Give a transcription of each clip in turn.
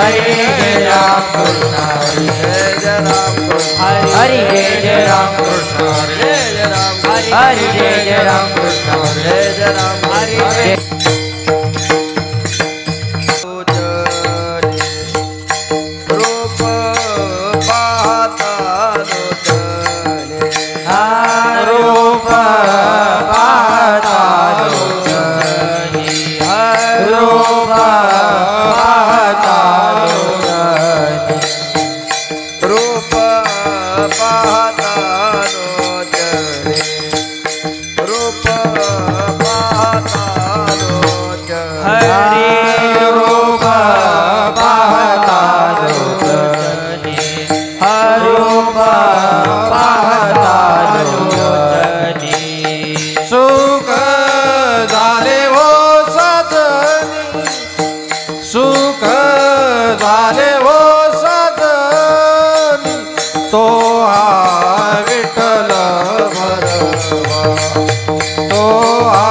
हरे जय राम कृष्ण हरे जय राम कृष्ण हरे जय राम कृष्ण हरे जय राम हरे जय राम कृष्ण हरे जय राम हरे रूप पाहता लोचने रूप पाहता लोचने रूप पाहता लोचने रूप पाहता लोचने रूप पाहता लोचने हरे रूप पाहता लोचने रूप पाहता लोचने सुख झाले हो सजनी सुख झाले हो सजनी तो हा विठ्ठल भरवा तो हा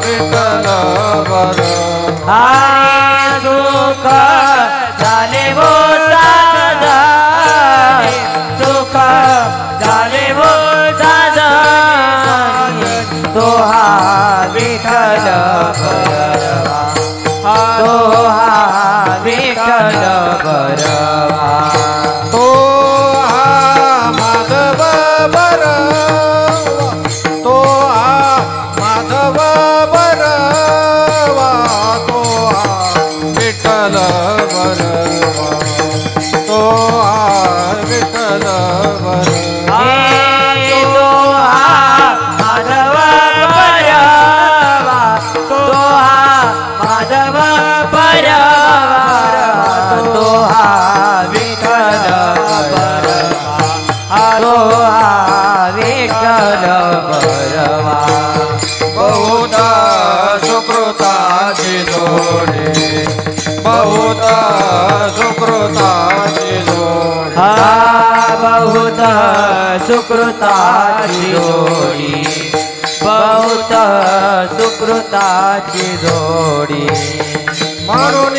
विठ्ठल भरवा हरे सुख झाले वो साजनी सुख झाले वो साजनी तो हा विठ्ठल भरवा तो हा विठ्ठल भरवा तो हा माधव भरवा तो हा माधव भरवा तो हा विठ्ठल भरवा तो हा विठ्ठल भरवा हे तो हा माधव भरवा तो हा माधव भरवा तो हा विठ्ठल भरवा तो हा विठ्ठल भरवा बहुत सुकृताची जोडी बहुत सुकृताची जोडी हा बहुत सुकृताची जोडी बहुत सुकृताची जोडी म्हणून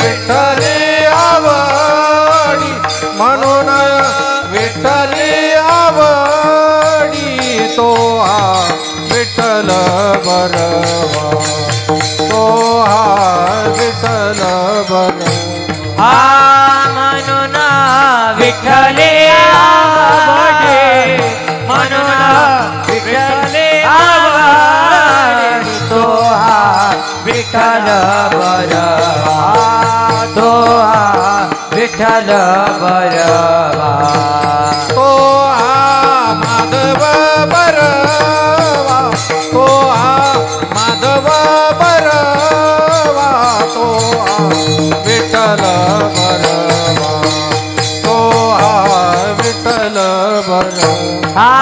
विठ्ठली आवडी म्हणून विठ्ठली आवडी तो हा विठ्ठल भरवा तो हा विठ्ठल भरवा हा म्हणून विठ्ठले आवडे म्हणून विठ्ठले आवडे तो हा विठ्ठल भरवा तो हा विठ्ठल भरवा तो हा माधव भरवा तो हा माधव भरवा तो हा विठ्ठल भरवा तो हा विठ्ठल भरवा हा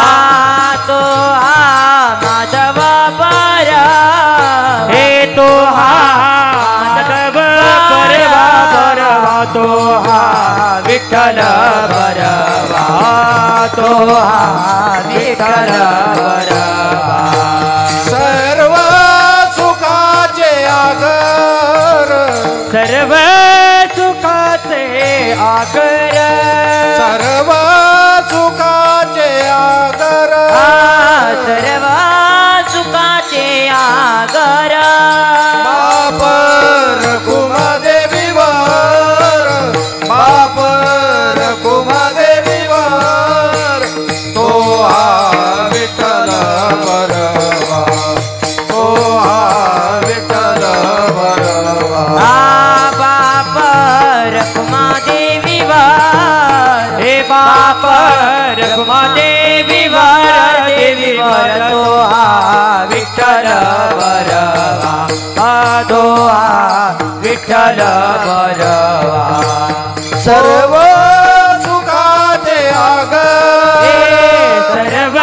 तो हा माधव भरवा हे तो हा माधव भरवा भरवा तो हा विठ्ठल भरवा तो हा विठ्ठल भरवा सर्व सुखाचे आगर सर्व सुखाचे आगर सर्व सुखाचे आगर सर्व सुखाचे आगर बाप रखुमादेवी वर बाप रखुमादेवी वर तो हा विठ्ठल भरवा तो हा विठ्ठल भरवा बाप रखुमा देवी वर हे बाप रखुमा देवी वर तो हा विठ्ठल भरवा तो हा विठ्ठल भरवा सर्व सुखाचे आगर सर्व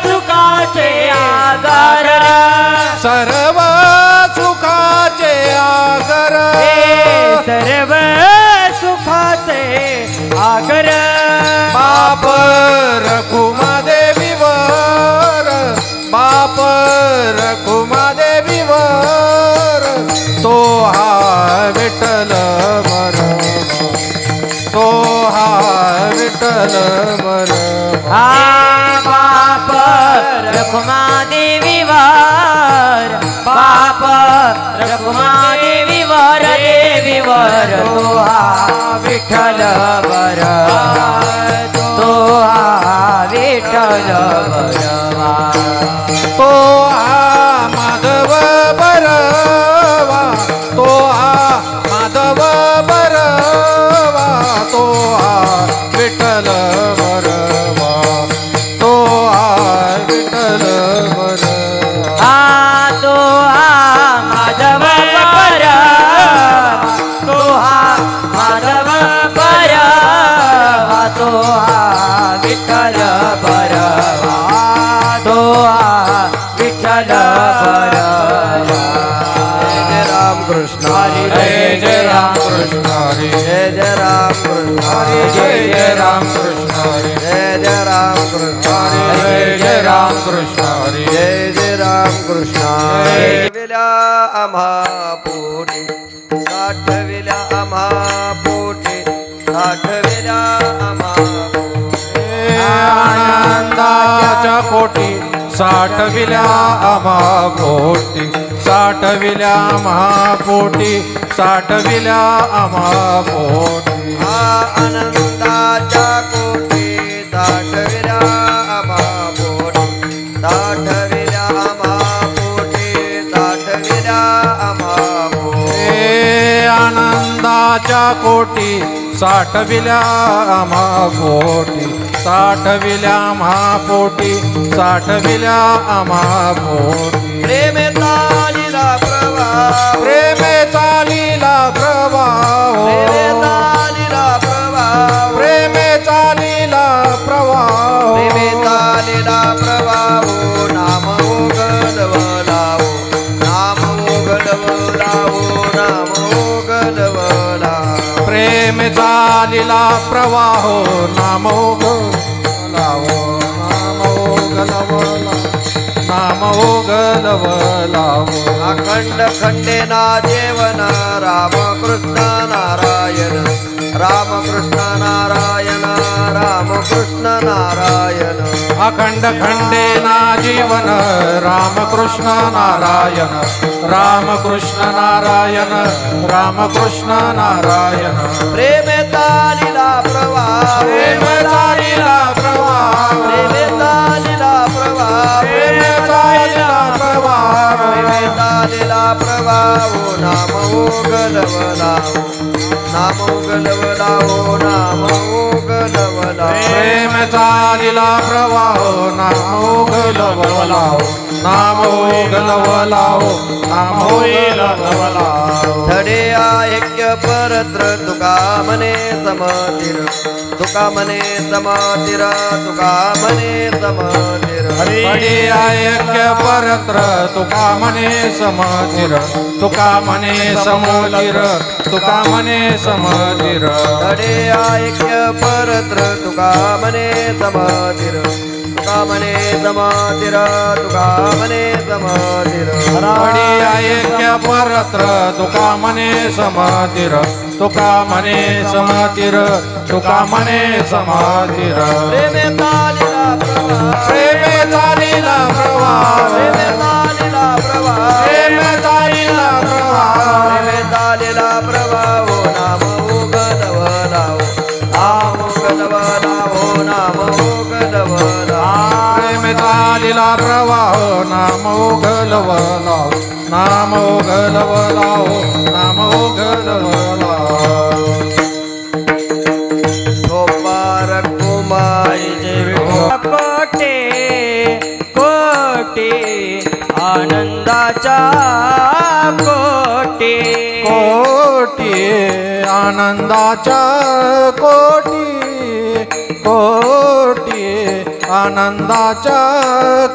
सुखाचे आगर सर्व सुखाचे आगर सर्व सुखाचे आगर बाप रखुमादेवी वर बाप रखुमादेवी वर तो हा विठ्ठल भर विठ्ठल बरवा बाप रखुमा देवीवर बाप रखुमा देवीवर देवीवर तो हा विठ्ठल बरवा तो हा विठ्ठल बरवा तो माधव बरवा तो माधव बरवा तो विठ्ठल बरवा तो विठ्ठल बरवा तो माधव बरवा तो माधव बरवा तो विठ्ठल बरवा तो विठ्ठल बरवा जय राम कृष्ण हरी जय राम कृष्ण हरी जय राम कृष्ण हरी जय राम कृष्ण हरी जय राम कृष्ण हरी जय राम कृष्ण हरी जय राम कृष्ण विला आम्हा पोटी साठविला आम्हा पोटी साठविला आम्हा आनंदाच्या कोटी साठविल्या आम्हा पोटी साठविल्या महापोटी साठविल्या आम्हा पोटी आनंदाच्या कोटी साठविल्या आम्हा पोटी साठविल्या महापोटी साठविल्या आम्हा पोटी आनंदाच्या कोटी साठविल्या आम्हा पोटी साठविल्या महापोटी साठविल्या आम्हा पोटी प्रेमे चालीला प्रवाह प्रेमे चालीला प्रवाह प्रेमे चालीला प्रवाह प्रेमे चालीला प्रवाह प्रेमे चालीला प्रवाह नाम ओगलवलावो नाम ओगलवलावो नाम ओगलवलावो प्रेम चालीला प्रवाह नाम ओगलवलावो नाम ओगलवलावो नाम ओगलवलावो अखंड खंडेना जेवण रामकृष्ण नारायण रामकृष्ण नारायण रामकृष्ण नारायण अखंड खंडेना जीवन रामकृष्ण नारायण रामकृष्ण नारायण रामकृष्ण नारायण प्रेमे चालीला प्रवाह प्रेमे चालीला प्रवाह प्रेमे चालीला प्रवाह प्रेमे चालीला प्रवाह प्रेमे चालीला प्रवाह नाम ओगलवलावो नाम ओगलवलावो नाम ओगलवलावो प्रेम चालीला प्रवाह नाम ओगलवलावो नाम ओगलवलावो नाम ओगलवलावो धडे ऐक्य परत्र तुका मने समतीर तुका मने समतीर तुका मने समतीर धडे ऐक्य परत्र तुका मने समतीर तुका मने समतीर तुका मने समतीर धडे ऐक्य परत्र तुका मने समतीर तुका मने समतीर तुका मने समतीर धडे ऐक्य परत्र तुका मने समतीर तुका मने समतीर तुका मने समतीर प्रेमे चालीला प्रवाह प्रेमे चालीला प्रवाह प्रेमे चालीला प्रवाह प्रेमे चालीला प्रवाह प्रेमे चालीला प्रवाह नाम ओगलवलावो नाम ओगलवलावो नाम ओगलवलावो प्रेमे चालीला प्रवाह नाम ओगलवलावो नाम ओगलवलावो नाम ओगलवलावो गोपार कुमारी जय कोटे कोटे आनंदाचा कोटे कोटी आनंदाचा कोटी कोटी आनंदाचा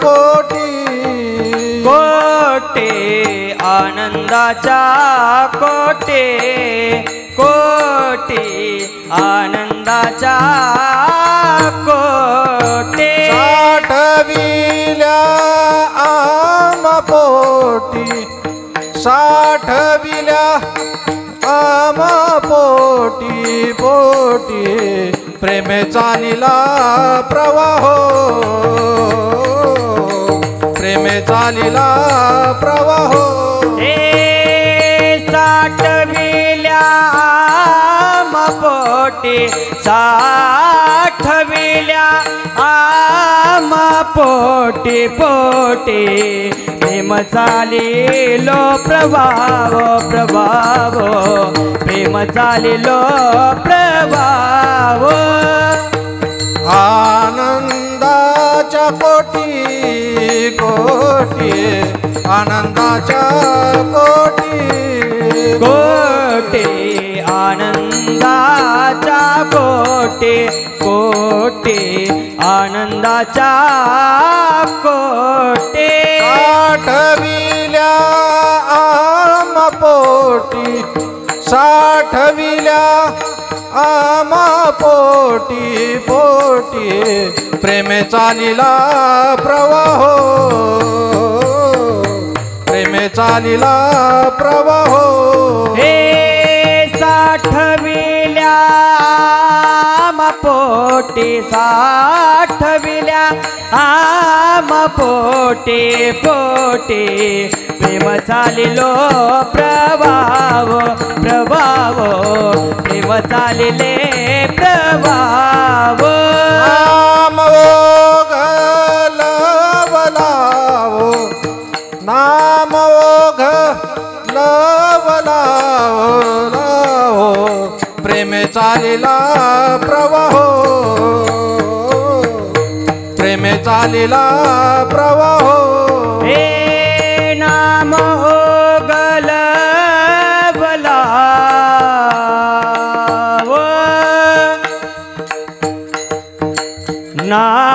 कोटी कोटे आनंदाचा कोटे कोटे आनंदाचा कोटे साठविल्या आम पोटी साठविल्या आम पोटी पोटी प्रेमे चालिला प्रवाह प्रेमे चालिला प्रवाह हे साठविल्या आमपोटी साठविल्या आमपोटी पोटी प्रेम चालिलो प्रभाव प्रभाव प्रेम चालिलो प्रभाव आनंदाच्या कोटी कोटी आनंदाच्या कोटी कोटी आनंदाच्या कोटी कोटी आनंदाच्या कोटी साठविल्या आमपोटी साठविल्या आमपोटी पोटी प्रेमे चालिला प्रवाह प्रेमे चालिला प्रवाह हे साठविल्या आमपोटी साठविल्या आमपोटी पोटी प्रेम चालिलो प्रभाव प्रभाव प्रेम चालिले प्रभाव नाम लवलावो नाम लवलावो लावो प्रेमे चालिला प्रवाह प्रेमे चालिला प्रवाह हे नाम गलबलाव नाम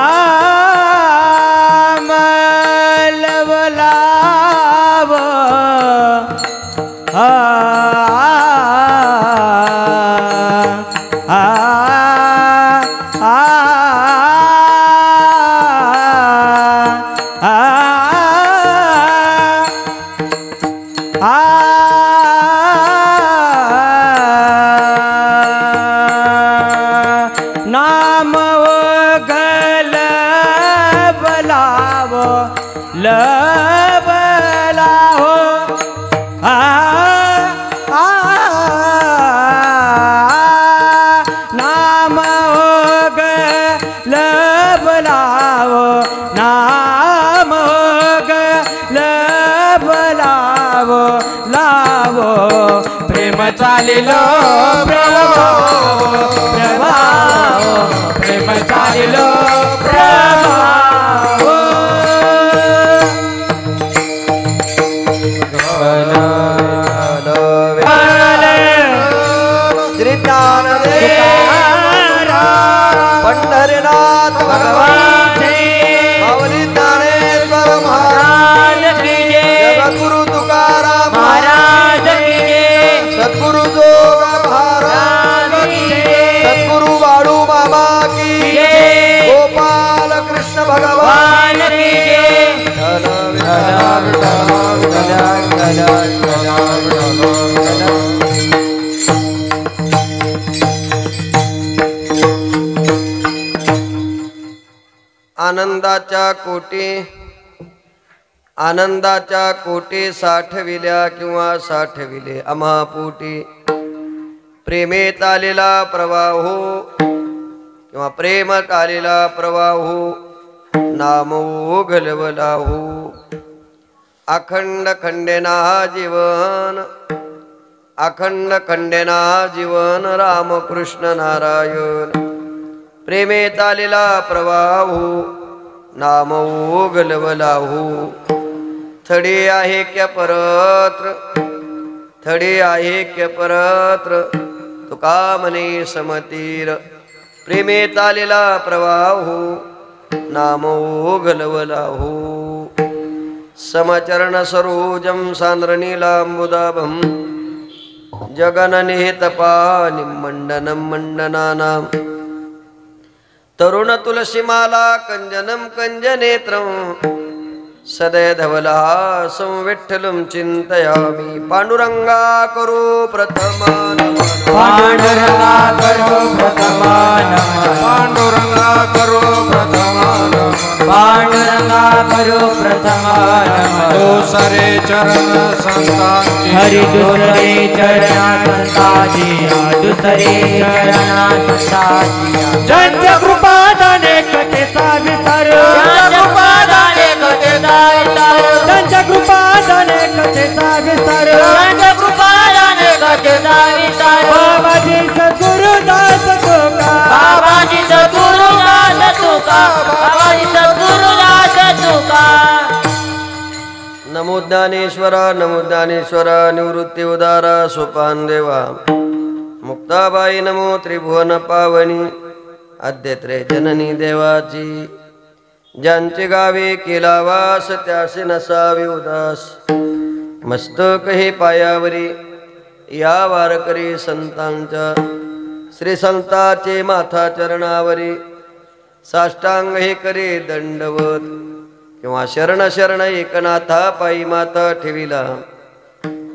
लवलाव नाम गलबलाव लबलाव नाम गलबलाव नाम गलबलाव लाव प्रेम चालिलो प्रभाव प्रभाव प्रेम चालिलो प्रभाव श्री ज्ञानदेव पंढरीनाथ भगवान माऊली ज्ञानेश्वर महाराज जगद्गुरु तुकाराम महाराज सद्गुरु जोगा महाराज सद्गुरु वाळू बाबा की गोपाल कृष्ण भगवान की आनंदाच्या कोटी साठविल्या किंवा साठविले आम्हापोटी प्रेमेत आलेला प्रवाहो किंवा प्रेमात आलेला प्रवाहो नामो घलवलाहो अखंड खंडेना जीवन अखंड खंडेना जीवन रामकृष्ण नारायण प्रेमेत आलेला प्रवाहो नामो गलवलाहो थडी आहे क्या परत्र थडी आहे क्या परत्र तुका मने समतीर प्रेमेत आलेला प्रवाहो नामो गलवलाहो समचरण सरोजम सांद्रनीलांबुदाभं जगननिहितपानिं मंडनं मंडनानां तरुण तुलसीमाला कंजनं कंजनेत्रं सदैधवलहासं विठ्ठलं चिन्तयामि पांडुरंगा करो प्रथमा नमः पांडुरंगा करो प्रथमा नमन पांडुरंगा करो प्रथमा नमन पांडुरंगा करो प्रथमा नमन दुसरे चरण संतांची हरि दुसरे चरण संताजी दुसरे चरण संताजी ज्यांच्या कृपा दाने कथेचा विस्तार ज्यांच्या कृपा दाने कथेचा विस्तार ज्यांच्या कृपा दाने कथेचा विस्तार ज्यांच्या कृपा दाने कथेचा विस्तार बाबाजी सद्गुरुदास तुका बाबाजी सद्गुरुदास तुका बाबाजी सद्गुरुदास तुका नमो ज्ञानेश्वरा नमो ज्ञानेश्वरा निवृत्ती उदारा सोपान देवा मुक्ताबाई नमो त्रिभुवन पावनी आद्यत्रे जननी देवाची ज्यांचे गावे केला वास त्यासे नसावे उदास मस्तक हे पायावरी या वारकरी संतांच्या श्री संताचे माथा चरणावरी साष्टांग हे करे दंडवत किंवा शरण शरण एकनाथा पायी माता ठेविला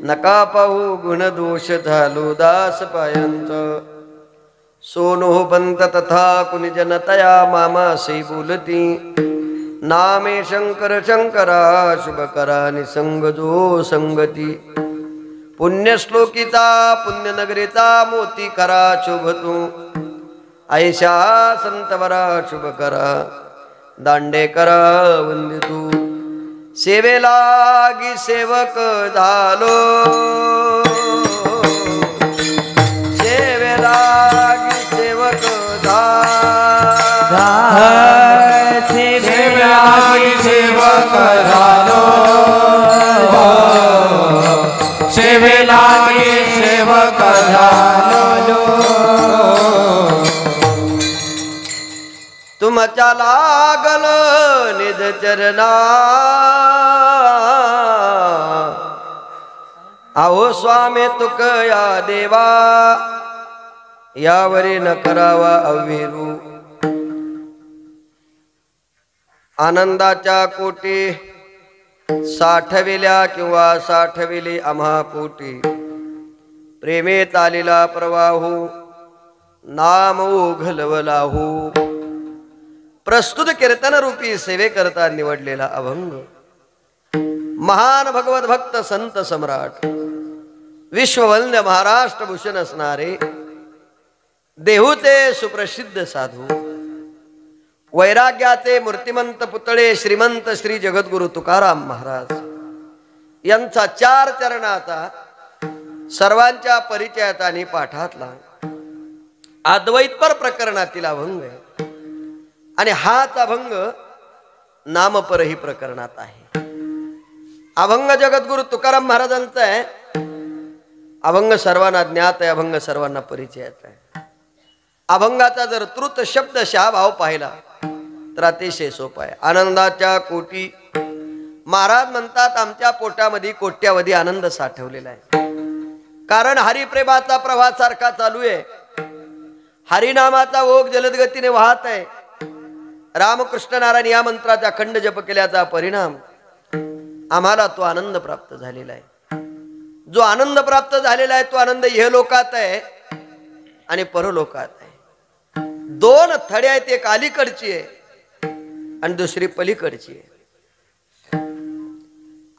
नका पाहू गुण दोष झालो दास पायांचा सोनो पंत तथा कुनि जनतया मामासी बोलती नामे शंकर शंकरा शुभ करा निसंग जो संगती पुण्यश्लोकीचा पुण्यनगरीचा मोती करा शुभ तू ऐशा संतवरा शुभ करा दांडे करा वंदे तू सेवेलागी सेवक झालो सेवेलागी सेवक सेवेलागी सेवक झालो सेवेलागी सेवक झालो तुमच्या लागल निज चरणा आहो स्वामी तुक या देवा यावरी न करावा अविरू आनंदाच्या कोटी साठविल्या किंवा साठविली आम्हा पोटी प्रेमेत आलेला प्रवाहू नाम उघलवलाहू प्रस्तुत कीर्तन रूपी सेवेकरता निवडलेला अभंग महान भगवत भक्त संत सम्राट विश्ववंद्य महाराष्ट्र भूषण असणारे देहूचे सुप्रसिद्ध साधू वैराग्याचे मूर्तिमंत पुतळे श्रीमंत श्री जगद्गुरु तुकाराम महाराज यांचा 4 चरणाचा सर्वांच्या परिचयात आणि पाठातला अद्वैतपर प्रकरणातील अभंग आहे आणि हाच अभंग नामपरही प्रकरणात आहे। अभंग जगद्गुरु तुकाराम महाराजांचा आहे। अभंग सर्वांना ज्ञात आहे, अभंग सर्वांना परिचयात आहे। अभंगाचा जर त्रुत शब्दशः भाव पाहिला तर अतिशय सोपा आहे। आनंदाच्या कोटी महाराज म्हणतात आमच्या पोटामध्ये कोट्यावधी आनंद साठवलेला आहे, कारण हरिप्रेमाचा प्रवाह सारखा चालू आहे। हरिनामाचा ओघ जलदगतीने वाहत आहे। रामकृष्ण नारायण या मंत्राचा अखंड जप केल्याचा परिणाम आम्हाला तो आनंद प्राप्त झालेला आहे। जो आनंद प्राप्त झालेला आहे तो आनंद इहलोकात आहे आणि परलोकात आहे। 2 थडे आहेत, एक अलीकडची आहे आणि दुसरी पलीकडची आहे।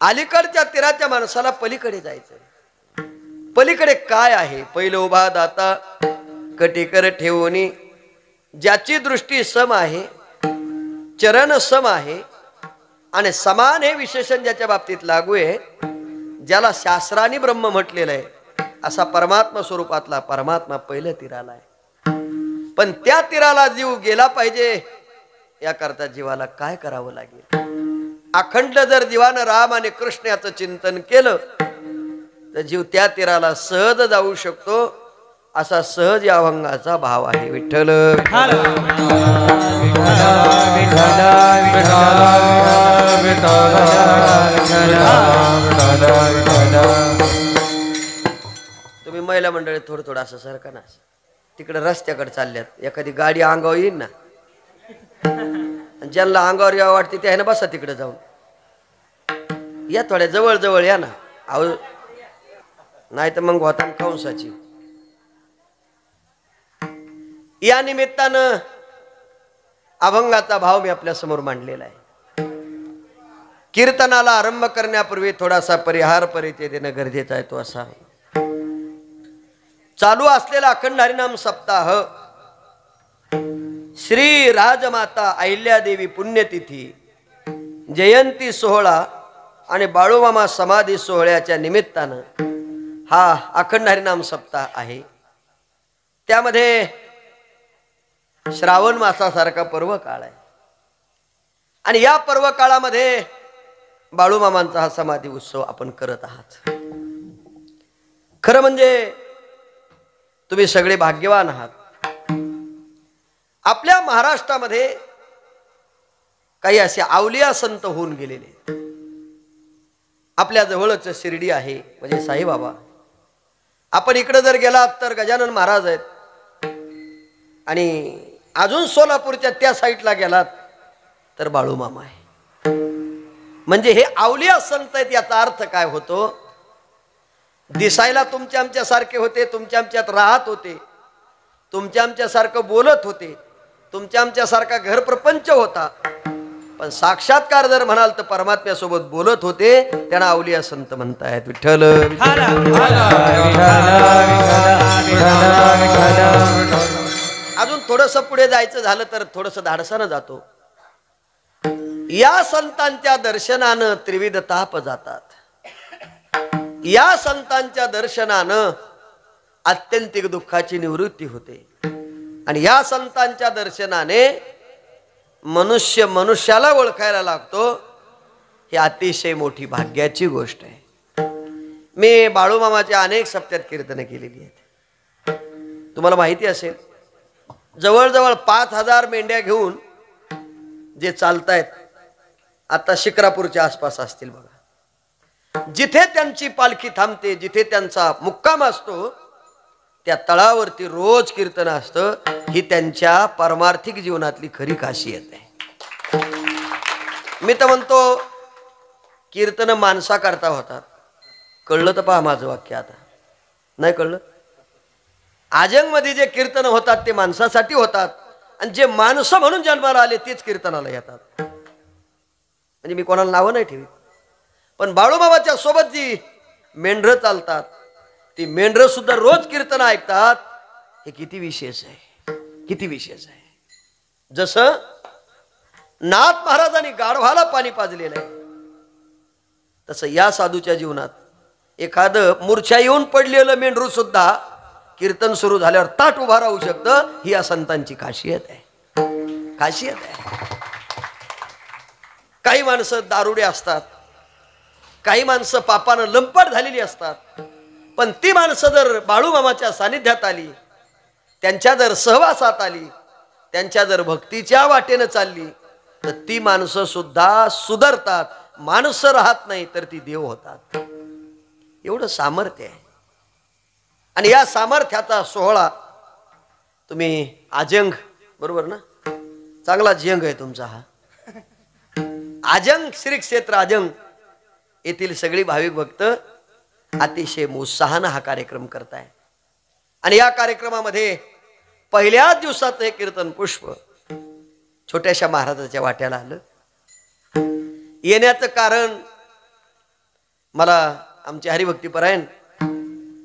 अलीकडच्या तीराच्या माणसाला पलीकडे जायचं। पलीकडे काय आहे? पहिलं उभा दाता कटीकर ठेवणी, ज्याची दृष्टी सम आहे, चरण सम आहे आणि समान हे विशेषण ज्याच्या बाबतीत लागू आहे, ज्याला शास्त्राने ब्रह्म म्हटलेलं आहे, असा परमात्मा स्वरूपातला परमात्मा पहिल्या तीराला आहे। पण त्या तीराला जीव गेला पाहिजे याकरता जीवाला काय करावं लागेल? अखंड जर जीवानं राम आणि कृष्ण याचं चिंतन केलं तर जीव त्या तीराला सहज जाऊ शकतो। असा सहज या अभंगाचा भाव आहे। विठ्ठल तुम्ही महिला मंडळी थोडं असं सरका ना, तिकडे रस्त्याकडे चालल्यात, एखादी गाडी अंगावर येईल ना, ज्यांना अंगावर यावं वाटते ते आहे ना, बसा तिकडे जाऊन या, थोड्या जवळ जवळ या ना। अहो नाही तर मग होता कंसाची या निमित्तानं अभंगाचा भाव मी आपल्या समोर मांडलेला आहे. कीर्तनाला आरंभ करण्यापूर्वी थोडासा परिहार परिचय देणं गरजेचं आहे. तो असा, चालू असलेला अखंड हरिनाम सप्ताह श्री राजमाता अहिल्यादेवी पुण्यतिथी जयंती सोहळा आणि बाळूमामा समाधी सोहळ्याच्या निमित्तानं हा अखंड हरिनाम सप्ताह आहे. त्यामध्ये श्रावण मासासारखा पर्व काळ आहे आणि या पर्व काळामध्ये बाळूमामांचा हा समाधी उत्सव आपण करत आहात. खरं म्हणजे तुम्ही सगळे भाग्यवान आहात. आपल्या महाराष्ट्रामध्ये काही असे अवलिया संत होऊन गेलेले. आपल्या जवळच शिर्डी आहे म्हणजे साईबाबा. आपण इकडे जर गेलात तर गजानन महाराज आहेत आणि अजून सोलापूरच्या त्या साईडला गेलात तर बाळूमामा आहे. म्हणजे हे अवलिया संत आहेत. याचा अर्थ काय होतो? दिसायला तुमच्या आमच्या सारखे होते, तुमच्या आमच्यात राहत होते, तुमच्या आमच्या सारखं बोलत होते, तुमच्या आमच्या सारखा घर प्रपंच होता, पण साक्षात्कार जर म्हणाल तर परमात्म्यासोबत बोलत होते. त्यांना अवलिया संत म्हणतायत. विठ्ठल अजून थोडस पुढे जायचं झालं तर थोडस धाडसानं जातो. या संतांच्या दर्शनानं त्रिविध ताप जातात. या संतांच्या दर्शनानं आत्यंतिक दुःखाची निवृत्ती होते आणि या संतांच्या दर्शनाने मनुष्य मनुष्याला ओळखायला लागतो. ही अतिशय मोठी भाग्याची गोष्ट आहे. मी बाळूमामाच्या अनेक सप्त्यात कीर्तनं केलेली आहेत. तुम्हाला माहिती असेल, जवळजवळ 5,000 मेंढ्या घेऊन जे चालतायत आता शिक्रापूरच्या आसपास असतील बघा. जिथे त्यांची पालखी थांबते, जिथे त्यांचा मुक्काम असतो, त्या तळावरती रोज कीर्तन असतं. ही त्यांच्या पारमार्थिक जीवनातली खरी खासियत आहे. मी तर म्हणतो कीर्तन माणसा करता होतात. कळलं तर पहा माझं वाक्य. आता नाही कळलं? आजंग मध्ये जे कीर्तन होतात ते माणसासाठी होतात आणि जे माणसं म्हणून जन्माला आले तेच कीर्तनाला येतात. म्हणजे मी कोणाला नावं नाही ठेवीत, पण बाळूमामाच्या सोबत जी मेंढरं चालतात ती मेंढरं सुद्धा रोज कीर्तन ऐकतात. हे किती विशेष आहे, किती विशेष आहे. जसं नाथ महाराजांनी गाढवाला पाणी पाजलेलं आहे, तसं या साधूच्या जीवनात एखादं मूर्छा येऊन पडलेलं मेंढरू सुद्धा कीर्तन सुरू झाल्यावर ताट उभा राहू शकतं. ही या संतांची खासियत आहे, खासियत आहे. काही माणसं दारुडे असतात, काही माणसं पापानं लंपट झालेली असतात, पण ती माणसं जर बाळूमामाच्या सानिध्यात आली, त्यांच्या जर सहवासात आली, त्यांच्या जर भक्तीच्या वाटेनं चालली तर ती माणसं सुद्धा सुधारतात. माणसं राहत नाही तर ती देव होतात. एवढं सामर्थ्य आहे. आणि या सामर्थ्याचा सोहळा तुम्ही आजंग, बरोबर ना? चांगला जंग आहे तुमचा हा. आजंग श्री क्षेत्र आजंग येथील सगळी भाविक भक्त अतिशय उत्साहानं हा कार्यक्रम करताय. आणि या कार्यक्रमामध्ये पहिल्याच दिवसाचं हे कीर्तन पुष्प छोट्याशा महाराजाच्या वाट्याला आलं. येण्याचं कारण मला आमचे हरिभक्तीपरायण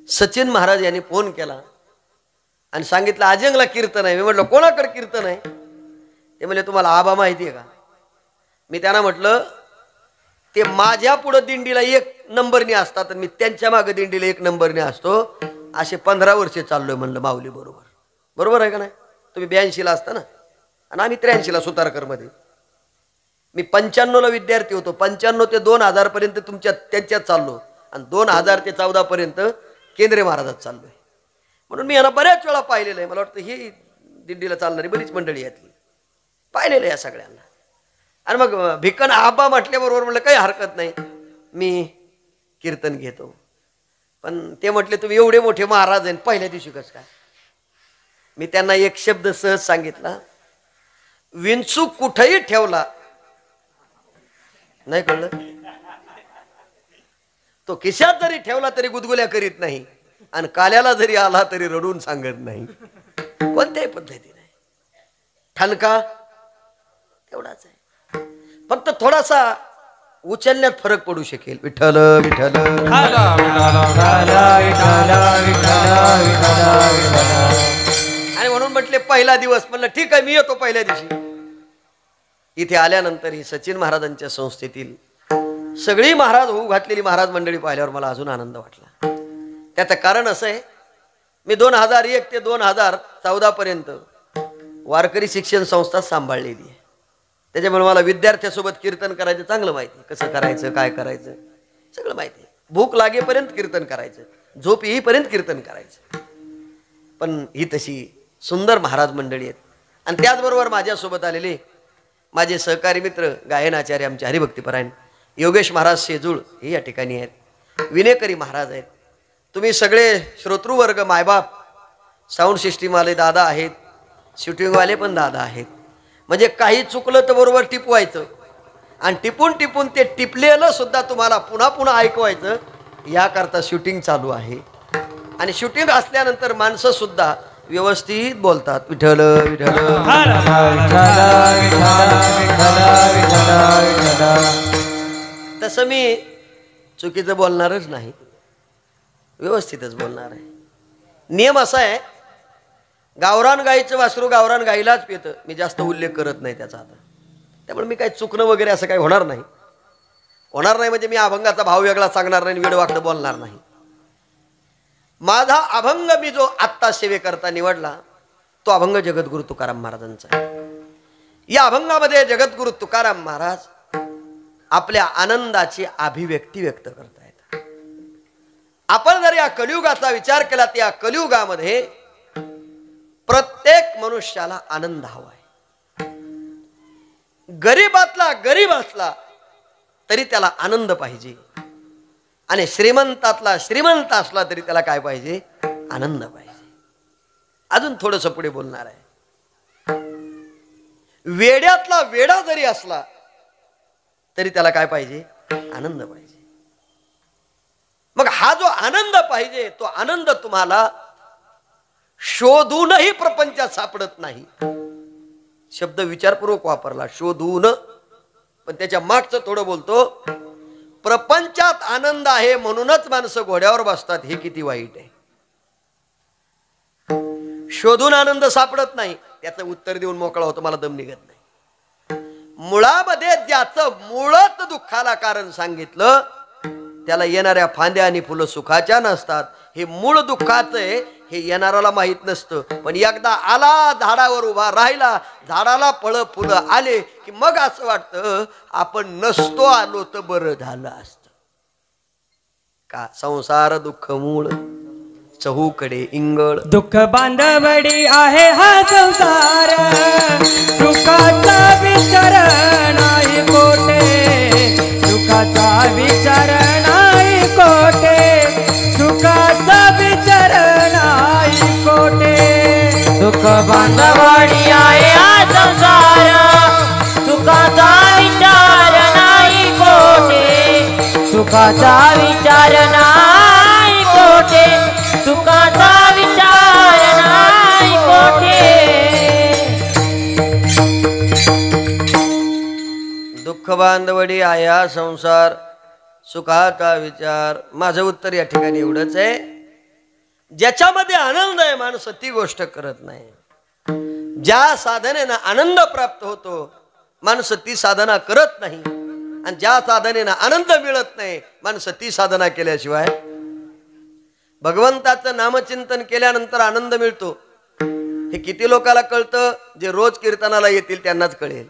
सचिन महाराज यांनी फोन केला आणि सांगितलं आजंगला कीर्तन आहे. मी म्हटलं कोणाकडे कीर्तन आहे? ते म्हणले तुम्हाला आबा माहिती आहे का? मी त्यांना म्हटलं ते माझ्या पुढं दिंडीला 1 नंबरने असतात आणि मी त्यांच्या मागे दिंडीला 1 नंबरने असतो. असे 15 वर्षे चाललोय म्हणलं माऊली बरोबर. बरोबर आहे का नाही? तुम्ही 82ला असता ना आणि आम्ही 83ला सुतारकरमध्ये. मी 95ला विद्यार्थी होतो. 95 ते 2000 पर्यंत त्यांच्यात चाललो आणि 2000 ते 14 पर्यंत केंद्रीय महाराजात चाललोय. म्हणून मी यांना बऱ्याच वेळा पाहिलेलं आहे. मला वाटतं ही दिंडीला चालणारी बरीच मंडळी यातली पाहिलेलं आहे या सगळ्यांना. आणि मग भिकन आबा म्हटल्याबरोबर म्हटलं काही हरकत नाही, मी कीर्तन घेतो. पण ते म्हटले तुम्ही एवढे मोठे महाराज आहे पहिल्या दिवशी कसं काय? मी त्यांना एक शब्द सहज सांगितला, विंचू कुठेही ठेवला नाही कळलं, तो खिशात जरी ठेवला तरी गुदगुल्या करीत नाही आणि काल्याला जरी आला तरी रडून सांगत नाही. कोणत्याही पद्धतीने ठणका तेवढाच आहे, फक्त थोडासा उचलण्यात फरक पडू शकेल. विठ्ठल विठ्ठल आणि म्हणून म्हटले पहिला दिवस. म्हणलं ठीक आहे, मी येतो पहिल्या दिवशी. इथे आल्यानंतर ही सचिन महाराजांच्या संस्थेतील सगळी महाराज होऊ घातलेली महाराज मंडळी पाहिल्यावर मला अजून आनंद वाटला. त्याचं कारण असं आहे, मी 2001 ते 2014 पर्यंत वारकरी शिक्षण संस्था सांभाळलेली आहे. त्याच्यामुळे मला विद्यार्थ्यासोबत कीर्तन करायचं चांगलं माहिती, कसं करायचं काय करायचं सगळं माहिती. भूक लागेपर्यंत कीर्तन करायचं, झोप येईपर्यंत कीर्तन करायचं. पण ही तशी सुंदर महाराज मंडळी आहेत. आणि त्याचबरोबर माझ्यासोबत आलेले माझे सहकारी मित्र गायनाचार्य आमचे हरिभक्तीपरायण योगेश महाराज शेजूळ हे या ठिकाणी आहेत. विनेकरी महाराज आहेत. तुम्ही सगळे श्रोतृवर्ग, मायबाप, साऊंड सिस्टीमवाले दादा आहेत, शूटिंगवाले पण दादा आहेत. म्हणजे काही चुकलं तर बरोबर टिपवायचं आणि टिपून टिपून ते टिपलेलं सुद्धा तुम्हाला पुन्हा पुन्हा ऐकवायचं. याकरता शूटिंग चालू आहे. आणि शूटिंग असल्यानंतर माणसं सुद्धा व्यवस्थित बोलतात. विठ्ठल विठ्ठल. तसं मी चुकीचं बोलणारच नाही, व्यवस्थितच बोलणार आहे. नियम असा आहे, गावरान गाईचं वासरू गावरान गाईलाच पितं. मी जास्त उल्लेख करत नाही त्याचा आता. त्यामुळे मी काही चुकणं वगैरे असं काही होणार नाही. होणार नाही म्हणजे मी अभंगाचा भाव वेगळा सांगणार नाही, वेडवाकडं बोलणार नाही. माझा अभंग मी जो आत्ता सेवेकरता निवडला तो अभंग जगद्गुरु तुकाराम महाराजांचा आहे. या अभंगामध्ये जगद्गुरु तुकाराम महाराज आपल्या आनंदाची अभिव्यक्ती व्यक्त करतायत. आपण जर या कलियुगाचा विचार केला तर या कलियुगामध्ये प्रत्येक मनुष्याला आनंद हवा आहे. गरीबातला गरीब असला तरी त्याला आनंद पाहिजे आणि श्रीमंतातला श्रीमंत असला तरी त्याला काय पाहिजे? आनंद पाहिजे. अजून थोडस पुढे बोलणार आहे. वेड्यातला वेडा जरी असला तरी त्याला काय पाहिजे? आनंद पाहिजे. मग हा जो आनंद पाहिजे तो आनंद तुम्हाला शोधूनही प्रपंचात सापडत नाही. शब्द विचारपूर्वक वापरला, शोधून. पण त्याच्या मागचं थोडं बोलतो. प्रपंचात आनंद आहे म्हणूनच माणसं घोड्यावर बसतात, हे किती वाईट आहे. शोधून आनंद सापडत नाही, त्याचं उत्तर देऊन मोकळा होतो, मला दम निघत नाही. मुळामध्ये ज्याचं मूळच दुःखाला कारण सांगितलं त्याला येणाऱ्या फांद्या आणि फुलं सुखाच्या नसतात. हे मूळ दुःखाचं आहे, हे येणाऱ्याला माहित नसतं. पण एकदा आला, झाडावर उभा राहिला, झाडाला फळं फुलं आले की मग असं वाटतं आपण नसतो आलो तर बरं झालं असतं. का? संसार दुःख मूळ, चहूकडे इंगळ. दुःख बांधवडी आहे हा संसार, सुखाचा विचार नाही कोठे, सुखाचा विचार नाही कोठे, सुखाचा विचार नाही कोठे. दुःख बांधवडी आहे हा संसार, सुखाचा विचार नाही कोठे, सुखाचा विचार नाही कोठे, सुखाचा विचार नाही कोठे. दुःख बांधवडी आया संसार, सुखाचा विचार. माझं उत्तर या ठिकाणी एवढंच आहे, ज्याच्यामध्ये आनंद आहे माणूस ती गोष्ट करत नाही. ज्या साधनेनं आनंद प्राप्त होतो माणूस ती साधना करत नाही. आणि ज्या साधनेनं आनंद मिळत नाही माणूस ती साधना केल्याशिवाय. भगवंताचं नामचिंतन केल्यानंतर आनंद मिळतो हे किती लोकांना कळतं? जे रोज कीर्तनाला येतील त्यांनाच कळेल.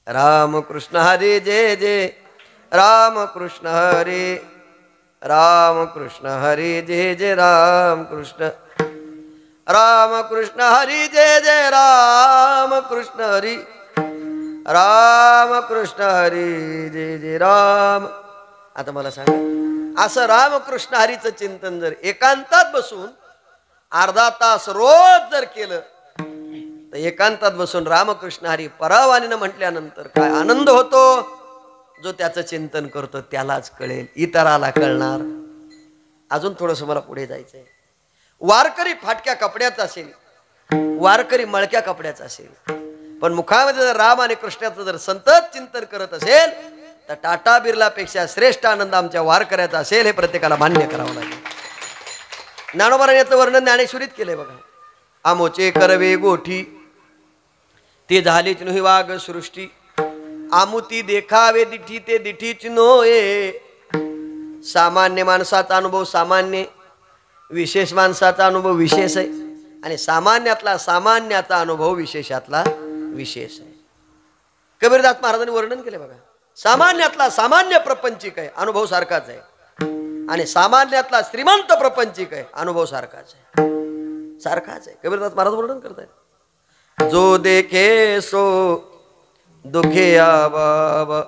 राम कृष्ण हरी जय जय, राम कृष्ण हरी, राम कृष्ण हरी जय जय, राम कृष्ण, राम कृष्ण हरी जय जय, राम कृष्ण हरी, राम कृष्ण हरी जय जय राम. आता मला सांगा, असं रामकृष्ण हरीचं चिंतन जर एकांतात बसून अर्धा तास रोज जर केलं तर एकांतात बसून रामकृष्ण हरी परावानीनं म्हटल्यानंतर काय आनंद होतो, जो त्याचं चिंतन करतो त्यालाच कळेल, इतराला कळणार. अजून थोडंसं मला पुढे जायचंय. वारकरी फाटक्या कपड्याचा असेल, वारकरी मळक्या कपड्याचा असेल, पण मुखामध्ये जर राम आणि कृष्णाचं जर संतत चिंतन करत असेल तर टाटा बिर्लापेक्षा श्रेष्ठ आनंद आमच्या वारकऱ्याचा असेल, हे प्रत्येकाला मान्य करावं लागेल. ज्ञानोबारांनी याचं वर्णन ज्ञानेश्वरीत केलंय बघा. आमोचे करवे गोठी ते झालेच नुही वाघ सृष्टी, आमुती देखावे दिठी ते दिठीच नोये. सामान्य माणसाचा अनुभव सामान्य, विशेष माणसाचा अनुभव विशेष आहे, आणि सामान्यातला सामान्याचा अनुभव विशेषातला विशेष आहे. कबीरदास महाराजांनी वर्णन केले बघा. सामान्यातला सामान्य प्रपंचिक आहे, अनुभव सारखाच आहे, आणि सामान्यातला श्रीमंत प्रपंचिक आहे, अनुभव सारखाच आहे, सारखाच आहे. कबीरदास महाराज वर्णन करतायत. जो देखे सो दुखिया बाबा,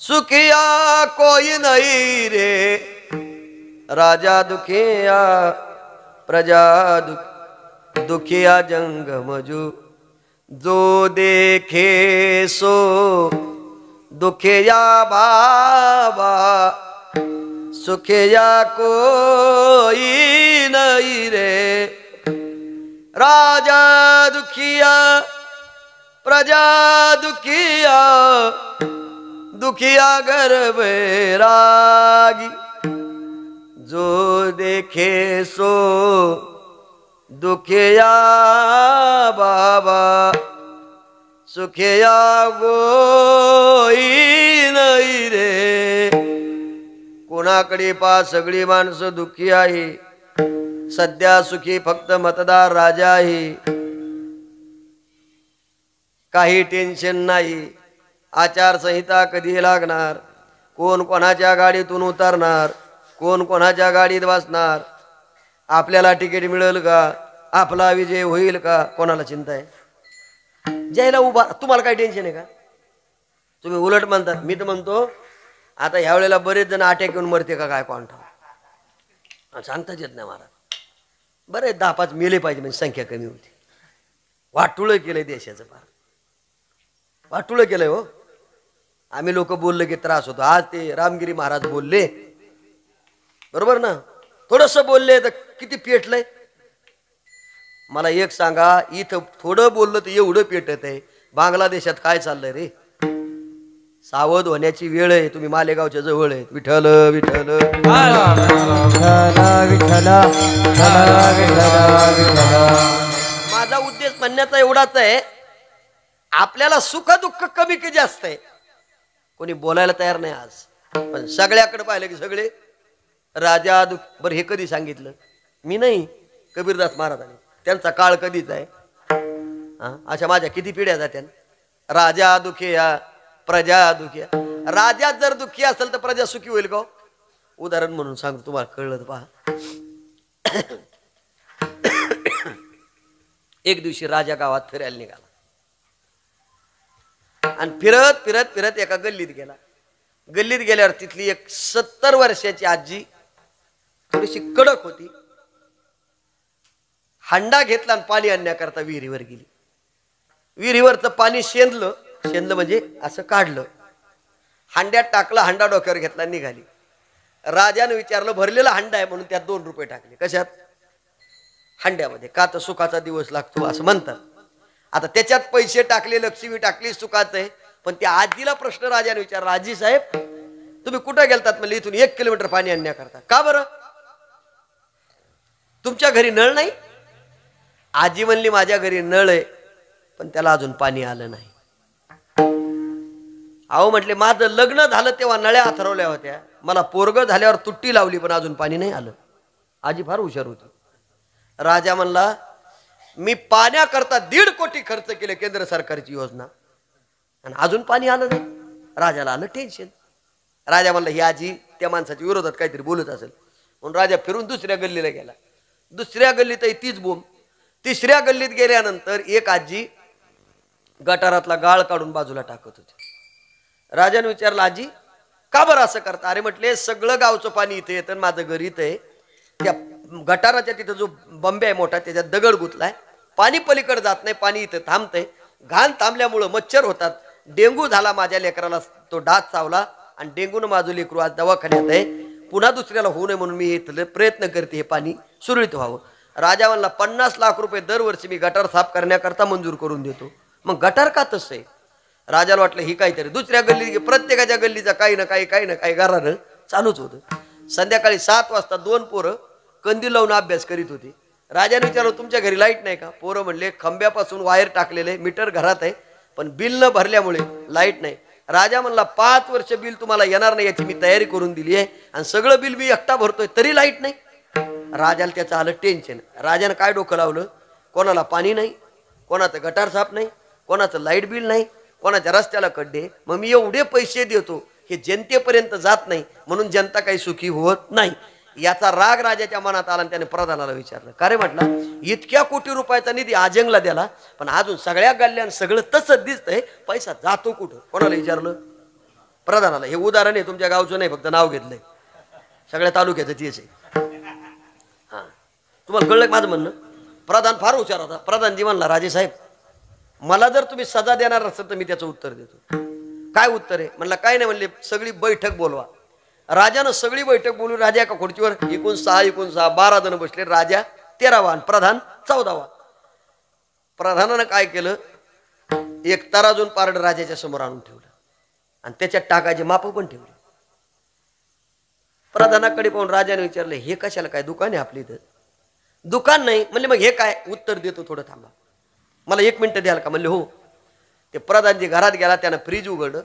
सुखिया कोई नहीं रे, राजा दुखिया प्रजा दुखिया जंग मजू. जो देखे सो दुखिया बाबा, सुखिया कोई नहीं रे, राजा दुखिया प्रजा दुखिया दुखिया घर बैरागी. जो देखे सो दुखिया बाबा, सुखिया कोई नाही रे. कोणाकडे पा सगळी माणसं दुःखी आहे, सध्या सुखी फक्त मतदार राजा आहे. काही टेन्शन नाही, आचारसंहिता कधी लागणार, कोण कोणाच्या गाडीतून उतरणार, कोण कोणाच्या गाडीत बसणार, आपल्याला तिकीट मिळेल का, आपला विजय होईल का, कोणाला चिंता आहे. ज्याला उभा, तुम्हाला काय टेन्शन आहे का? तुम्ही उलट म्हणतात. मी तर म्हणतो आता ह्या वेळेला बरेच जण अटॅक येऊन मरते का काय कोण सांगताच येत नाही महाराज. बरे 10-5 मेले पाहिजे म्हणजे संख्या कमी होती. वाटुळं केलंय देशाचं, फार वाटुळं केलंय हो. आम्ही लोक बोलले की त्रास होतो. आज ते रामगिरी महाराज बोलले, बरोबर ना, थोडस बोलले तर किती पेटलंय. मला एक सांगा, इथं थोडं बोललं तर एवढं पेटत आहे. बांगलादेशात काय चाललंय रे? सावध होण्याची वेळ आहे. तुम्ही मालेगावच्या जवळ आहेत. विठ्ठल विठ्ठल माझा उद्देश म्हणण्याचा एवढाच आहे, आपल्याला सुख दुःख कमी की जास्त आहे कोणी बोलायला तयार नाही आज. पण सगळ्याकडे पाहिलं की सगळे राजा दुःख. बरं हे कधी सांगितलं? मी नाही, कबीरदास महाराजांनी. त्यांचा काळ कधीच आहे. अशा माझ्या किती पिढ्या जात्या. राजा दुखिया प्रजा दुखिया. राजा जर दुःखी असेल तर प्रजा सुखी होईल का? उदाहरण म्हणून सांगतो, तुम्हाला कळलं तर पहा. एक दिवशी राजा गावात फिरायला निघाला, आणि फिरत फिरत फिरत एका गल्लीत गेला. गल्लीत गेल्यावर तिथली एक 70 वर्षाची आजी, थोडीशी कडक होती, हंडा घेतला आणि पाणी आणण्याकरता विहिरीवर गेली. विहिरीवरचं पाणी शेंदलं म्हणजे असं काढलं, हांड्यात टाकलं, हांडा डोक्यावर घेतला, निघाली. राजाने विचारलं, भरलेला हांडा आहे म्हणून त्यात 2 रुपये टाकले. कशात? हांड्यामध्ये. का तर सुखाचा दिवस लागतो असं म्हणतात. आता त्याच्यात पैसे टाकले, लक्ष्मी टाकली, सुखाचं आहे. पण त्या आजीला प्रश्न राजाने विचारला, आजी साहेब तुम्ही कुठं गेलतात? म्हणजे इथून 1 किलोमीटर पाणी आणण्याकरता. का बरं? तुमच्या घरी नळ नाही? आजी म्हणली, माझ्या घरी नळ आहे पण त्याला अजून पाणी आलं नाही. अहो म्हटले, माझं लग्न झालं तेव्हा नळ्या हातरवल्या होत्या, मला पोरग झाल्यावर तुट्टी लावली पण अजून पाणी नाही आलं. आजी फार हुशार होती. राजा म्हणला, मी पाण्याकरता 1.5 कोटी खर्च केले, केंद्र सरकारची योजना, आणि अजून पाणी आलं नाही. राजाला आलं टेन्शन. राजा म्हणला, ही आजी त्या माणसाच्या विरोधात काहीतरी बोलत असेल म्हणून राजा फिरून दुसऱ्या गल्लीला गेला. दुसऱ्या गल्लीतही तीच बोंब. तिसऱ्या गल्लीत गेल्यानंतर एक आजी गटारातला गाळ काढून बाजूला टाकत होती. राजाने विचारलं, आजी का बरं असं करता? अरे म्हटले, सगळं गावचं पाणी इथे येतं, माझं घर इथं आहे. त्या गटाराच्या तिथं जो बंबे आहे मोठा, त्याच्यात दगड गुतलाय, पाणी पलीकडे जात नाही, पाणी इथं थांबतंय. घाण थांबल्यामुळं मच्छर होतात, डेंगू झाला माझ्या लेकराला, तो डास चावला आणि डेंगून माझं लेकरू आज दवाखान्यात आहे. पुन्हा दुसऱ्याला होऊ नये म्हणून मी इथलं प्रयत्न करते हे पाणी सुरळीत व्हावं. राजा म्हणला 50 लाख रुपये दरवर्षी मी गटार साफ करण्याकरता मंजूर करून देतो. मग गटार का तसं आहे? राजाला वाटलं ही काहीतरी दुसऱ्या गल्ली प्रत्येकाच्या गल्लीचा काही ना काही घरानं चालूच होतं. संध्याकाळी 7 वाजता 2 पोरं कंदील लावून अभ्यास करीत होती. राजाने विचारलं तुमच्या घरी लाईट नाही का? पोरं म्हणले खंब्यापासून वायर टाकलेले मीटर घरात आहे पण बिल न भरल्यामुळे लाईट नाही. राजा म्हणला 5 वर्ष बिल तुम्हाला येणार नाही याची मी तयारी करून दिली आहे आणि सगळं बिल मी एकटा भरतोय तरी लाईट नाही. राजाला त्याचं आलं टेन्शन. राजानं काय डोकं लावलं? कोणाला पाणी नाही, कोणाचं गटार साफ नाही, कोणाचं लाईट बिल नाही, कोणाच्या रस्त्याला खड्डे. मग मी एवढे पैसे देतो हे जनतेपर्यंत जात नाही म्हणून जनता काही सुखी होत नाही. याचा राग राजाच्या मनात आला आणि त्याने प्रधानाला विचारलं का रे? म्हटलं इतक्या कोटी रुपयाचा निधी आजंगला दिला पण अजून सगळ्या गल्ल्यान सगळं तसंच दिसतंय, पैसा जातो कुठं? कोणाला विचारलं? प्रधानाला. हे उदाहरण आहे, तुमच्या गावचं नाही, फक्त नाव घेतलंय, सगळ्या तालुक्याचं तेच आहे. हा, तुम्हाला कळलं माझं म्हणणं? प्रधान फार हुशार होता. प्रधानजी म्हणला राजे साहेब मला जर तुम्ही सजा देणार असेल तर मी त्याचं उत्तर देतो. काय उत्तर आहे? म्हणलं काय नाही. म्हणले सगळी बैठक बोलवा. राजानं सगळी बैठक बोलून राजा एका खुर्चीवर एकूण 6 12 जण बसले. राजा 13वा आणि प्रधान 14वा. प्रधानानं काय केलं? एक तराजून पारड राजाच्या समोर आणून ठेवलं आणि त्याच्यात टाकायचे माप पण ठेवले. प्रधानाकडे पाहून राजाने विचारलं हे कशाला? काय दुकान आहे आपली इथं? दुकान नाही. म्हणले मग हे काय? उत्तर देतो, थोडं थांबा, मला 1 मिनिट द्याल का? म्हणले हो. ते प्रधानजी घरात गेला, त्यानं फ्रीज उघडलं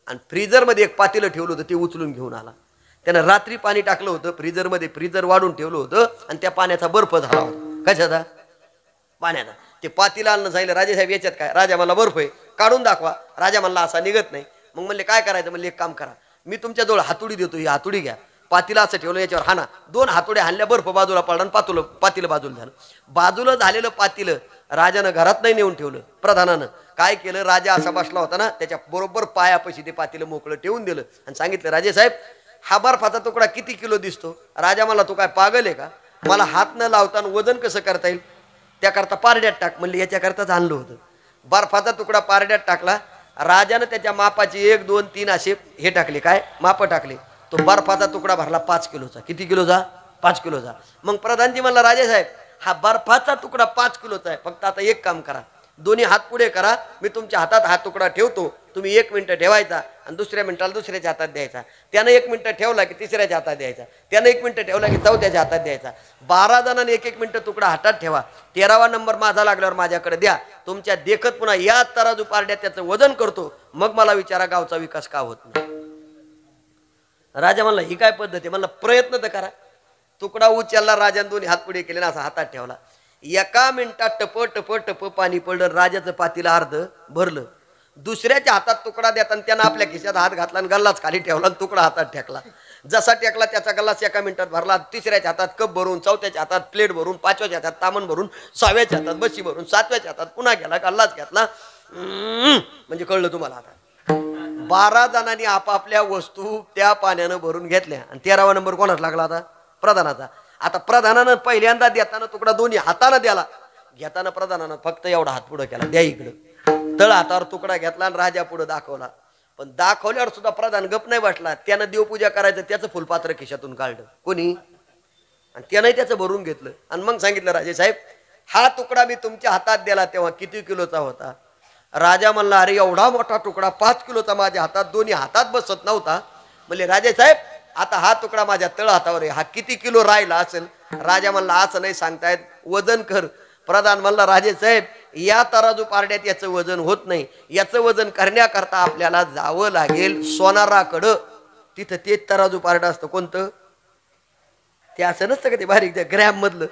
आणि फ्रीजरमध्ये एक पातेलं ठेवलं होतं ते उचलून घेऊन आला. त्यानं रात्री पाणी टाकलं होतं फ्रीजरमध्ये, फ्रीजर वाढून ठेवलं होतं आणि त्या पाण्याचा बर्फ झाला होता. कशाचा? पाण्याचा. ते पातेलं आणलं, सांगितलं राजेसाहेब याच्यात काय? राजा मला बर्फ आहे, काढून दाखवा. राजा म्हणला असा निघत नाही. मग म्हणले काय करायचं? म्हणले एक काम करा, मी तुमच्याजवळ हातोडी देतो, ही हातोडी घ्या. पातीला असं ठेवलं, याच्यावर हाना. 2 हातोड्या हाणल्या, बर्फ बाजूला पडला आणि पातीलं बाजूला झालं. बाजूला झालेलं पातीलं राजानं घरात नाही नेऊन ठेवलं. प्रधानानं काय केलं? राजा असा बसला होता ना, त्याच्या बरोबर पायापाशी ते पातीलं मोकळं ठेवून दिलं आणि सांगितलं राजे साहेब हा बर्फाचा तुकडा किती किलो दिसतो? राजा मला तू काय पागल आहे का? मला हात न लावताना वजन कसं करता येईल? त्याकरता पारड्यात टाक. म्हणले याच्याकरताच आणलं होतं. बर्फाचा तुकडा पारड्यात टाकला. राजानं त्याच्या मापाची 1 2 3 असे हे टाकले, काय माप टाकले. तो बर्फाचा तुकडा भरला 5 किलोचा. किती किलोचा? 5 किलोचा. मग प्रधानजी म्हणला राजे साहेब हा बर्फाचा तुकडा 5 किलोचा आहे, फक्त आता एक काम करा, दोन्ही हात पुढे करा, मी तुमच्या हातात हा तुकडा ठेवतो, तुम्ही 1 मिनिट ठेवायचा आणि दुसऱ्या मिनिटाला दुसऱ्याच्या हातात द्यायचा. त्यानं 1 मिनिट ठेवला की तिसऱ्याच्या हातात द्यायचा. त्यानं 1 मिनिट ठेवला की चौथ्याच्या हातात द्यायचा. 12 जणांनी 1 मिनिट तुकडा हातात ठेवा. 13वा नंबर माझा लागल्यावर माझ्याकडे द्या. तुमच्या देखत पुन्हा या तराजू पारड्यात त्याचं वजन करतो, मग मला विचारा गावचा विकास का होत नाही. राजा म्हणला ही काय पद्धत आहे? म्हणला प्रयत्न तर करा. तुकडा उचलला, राजाने दोन्ही हात पुढे केले ना, असा हातात ठेवला. 1 मिनिटात टप टप टप पाणी पडलं. राजाचं पातीला अर्ध भरलं. दुसऱ्याच्या हातात तुकडा देताना त्यानं आपल्या खिशात हात घातला आणि गल्लाच खाली ठेवला आणि तुकडा हातात टेकला. जसा टेकला त्याचा गल्लाच 1 मिनिटात भरला. तिसऱ्याच्या हातात कप भरून, चौथ्याच्या हातात प्लेट भरून, 5व्याच्या हातात तामण भरून, 6व्याच्या हातात बशी भरून, 7व्याच्या हातात पुन्हा गेला, गल्लाच घेतला. म्हणजे कळलं तुम्हाला? आता 12 जणांनी आपापल्या वस्तू त्या पाण्यानं भरून घेतल्या आणि 13वा नंबर कोणाच लागला? आता प्रधानाचा. आता प्रधानानं पहिल्यांदा देताना तुकडा दोन्ही हातानं द्याला. घेताना प्रधानानं फक्त एवढा हात पुढे केला, द्या इकडं. तळ हातावर तुकडा घेतला आणि राजा पुढे दाखवला. पण दाखवल्यावर सुद्धा प्रधान गप नाही बसला. त्यानं देवपूजा करायचं, त्याचं फुलपात्र खिशातून काढलं कोणी आणि त्यानंही त्याचं भरून घेतलं आणि मग सांगितलं राजे साहेब हा तुकडा मी तुमच्या हातात दिला तेव्हा किती किलोचा होता? राजा म्हणला अरे एवढा मोठा तुकडा 5 किलोचा माझ्या हातात, दोन्ही हातात बसत नव्हता. म्हणले राजे साहेब आता हा तुकडा माझ्या तळ हातावर आहे, हा किती किलो राहिला असेल? राजा म्हणला असं नाही सांगतायत, वजन कर. प्रधान म्हणला राजे साहेब या तराजू पारड्यात याचं वजन होत नाही, याचं वजन करण्याकरता आपल्याला जावं लागेल सोनाराकडं. तिथं ते तराजू पारडं असतं. कोणतं? ते असं नसतं का ते बारीक त्या ग्रॅम मधलं?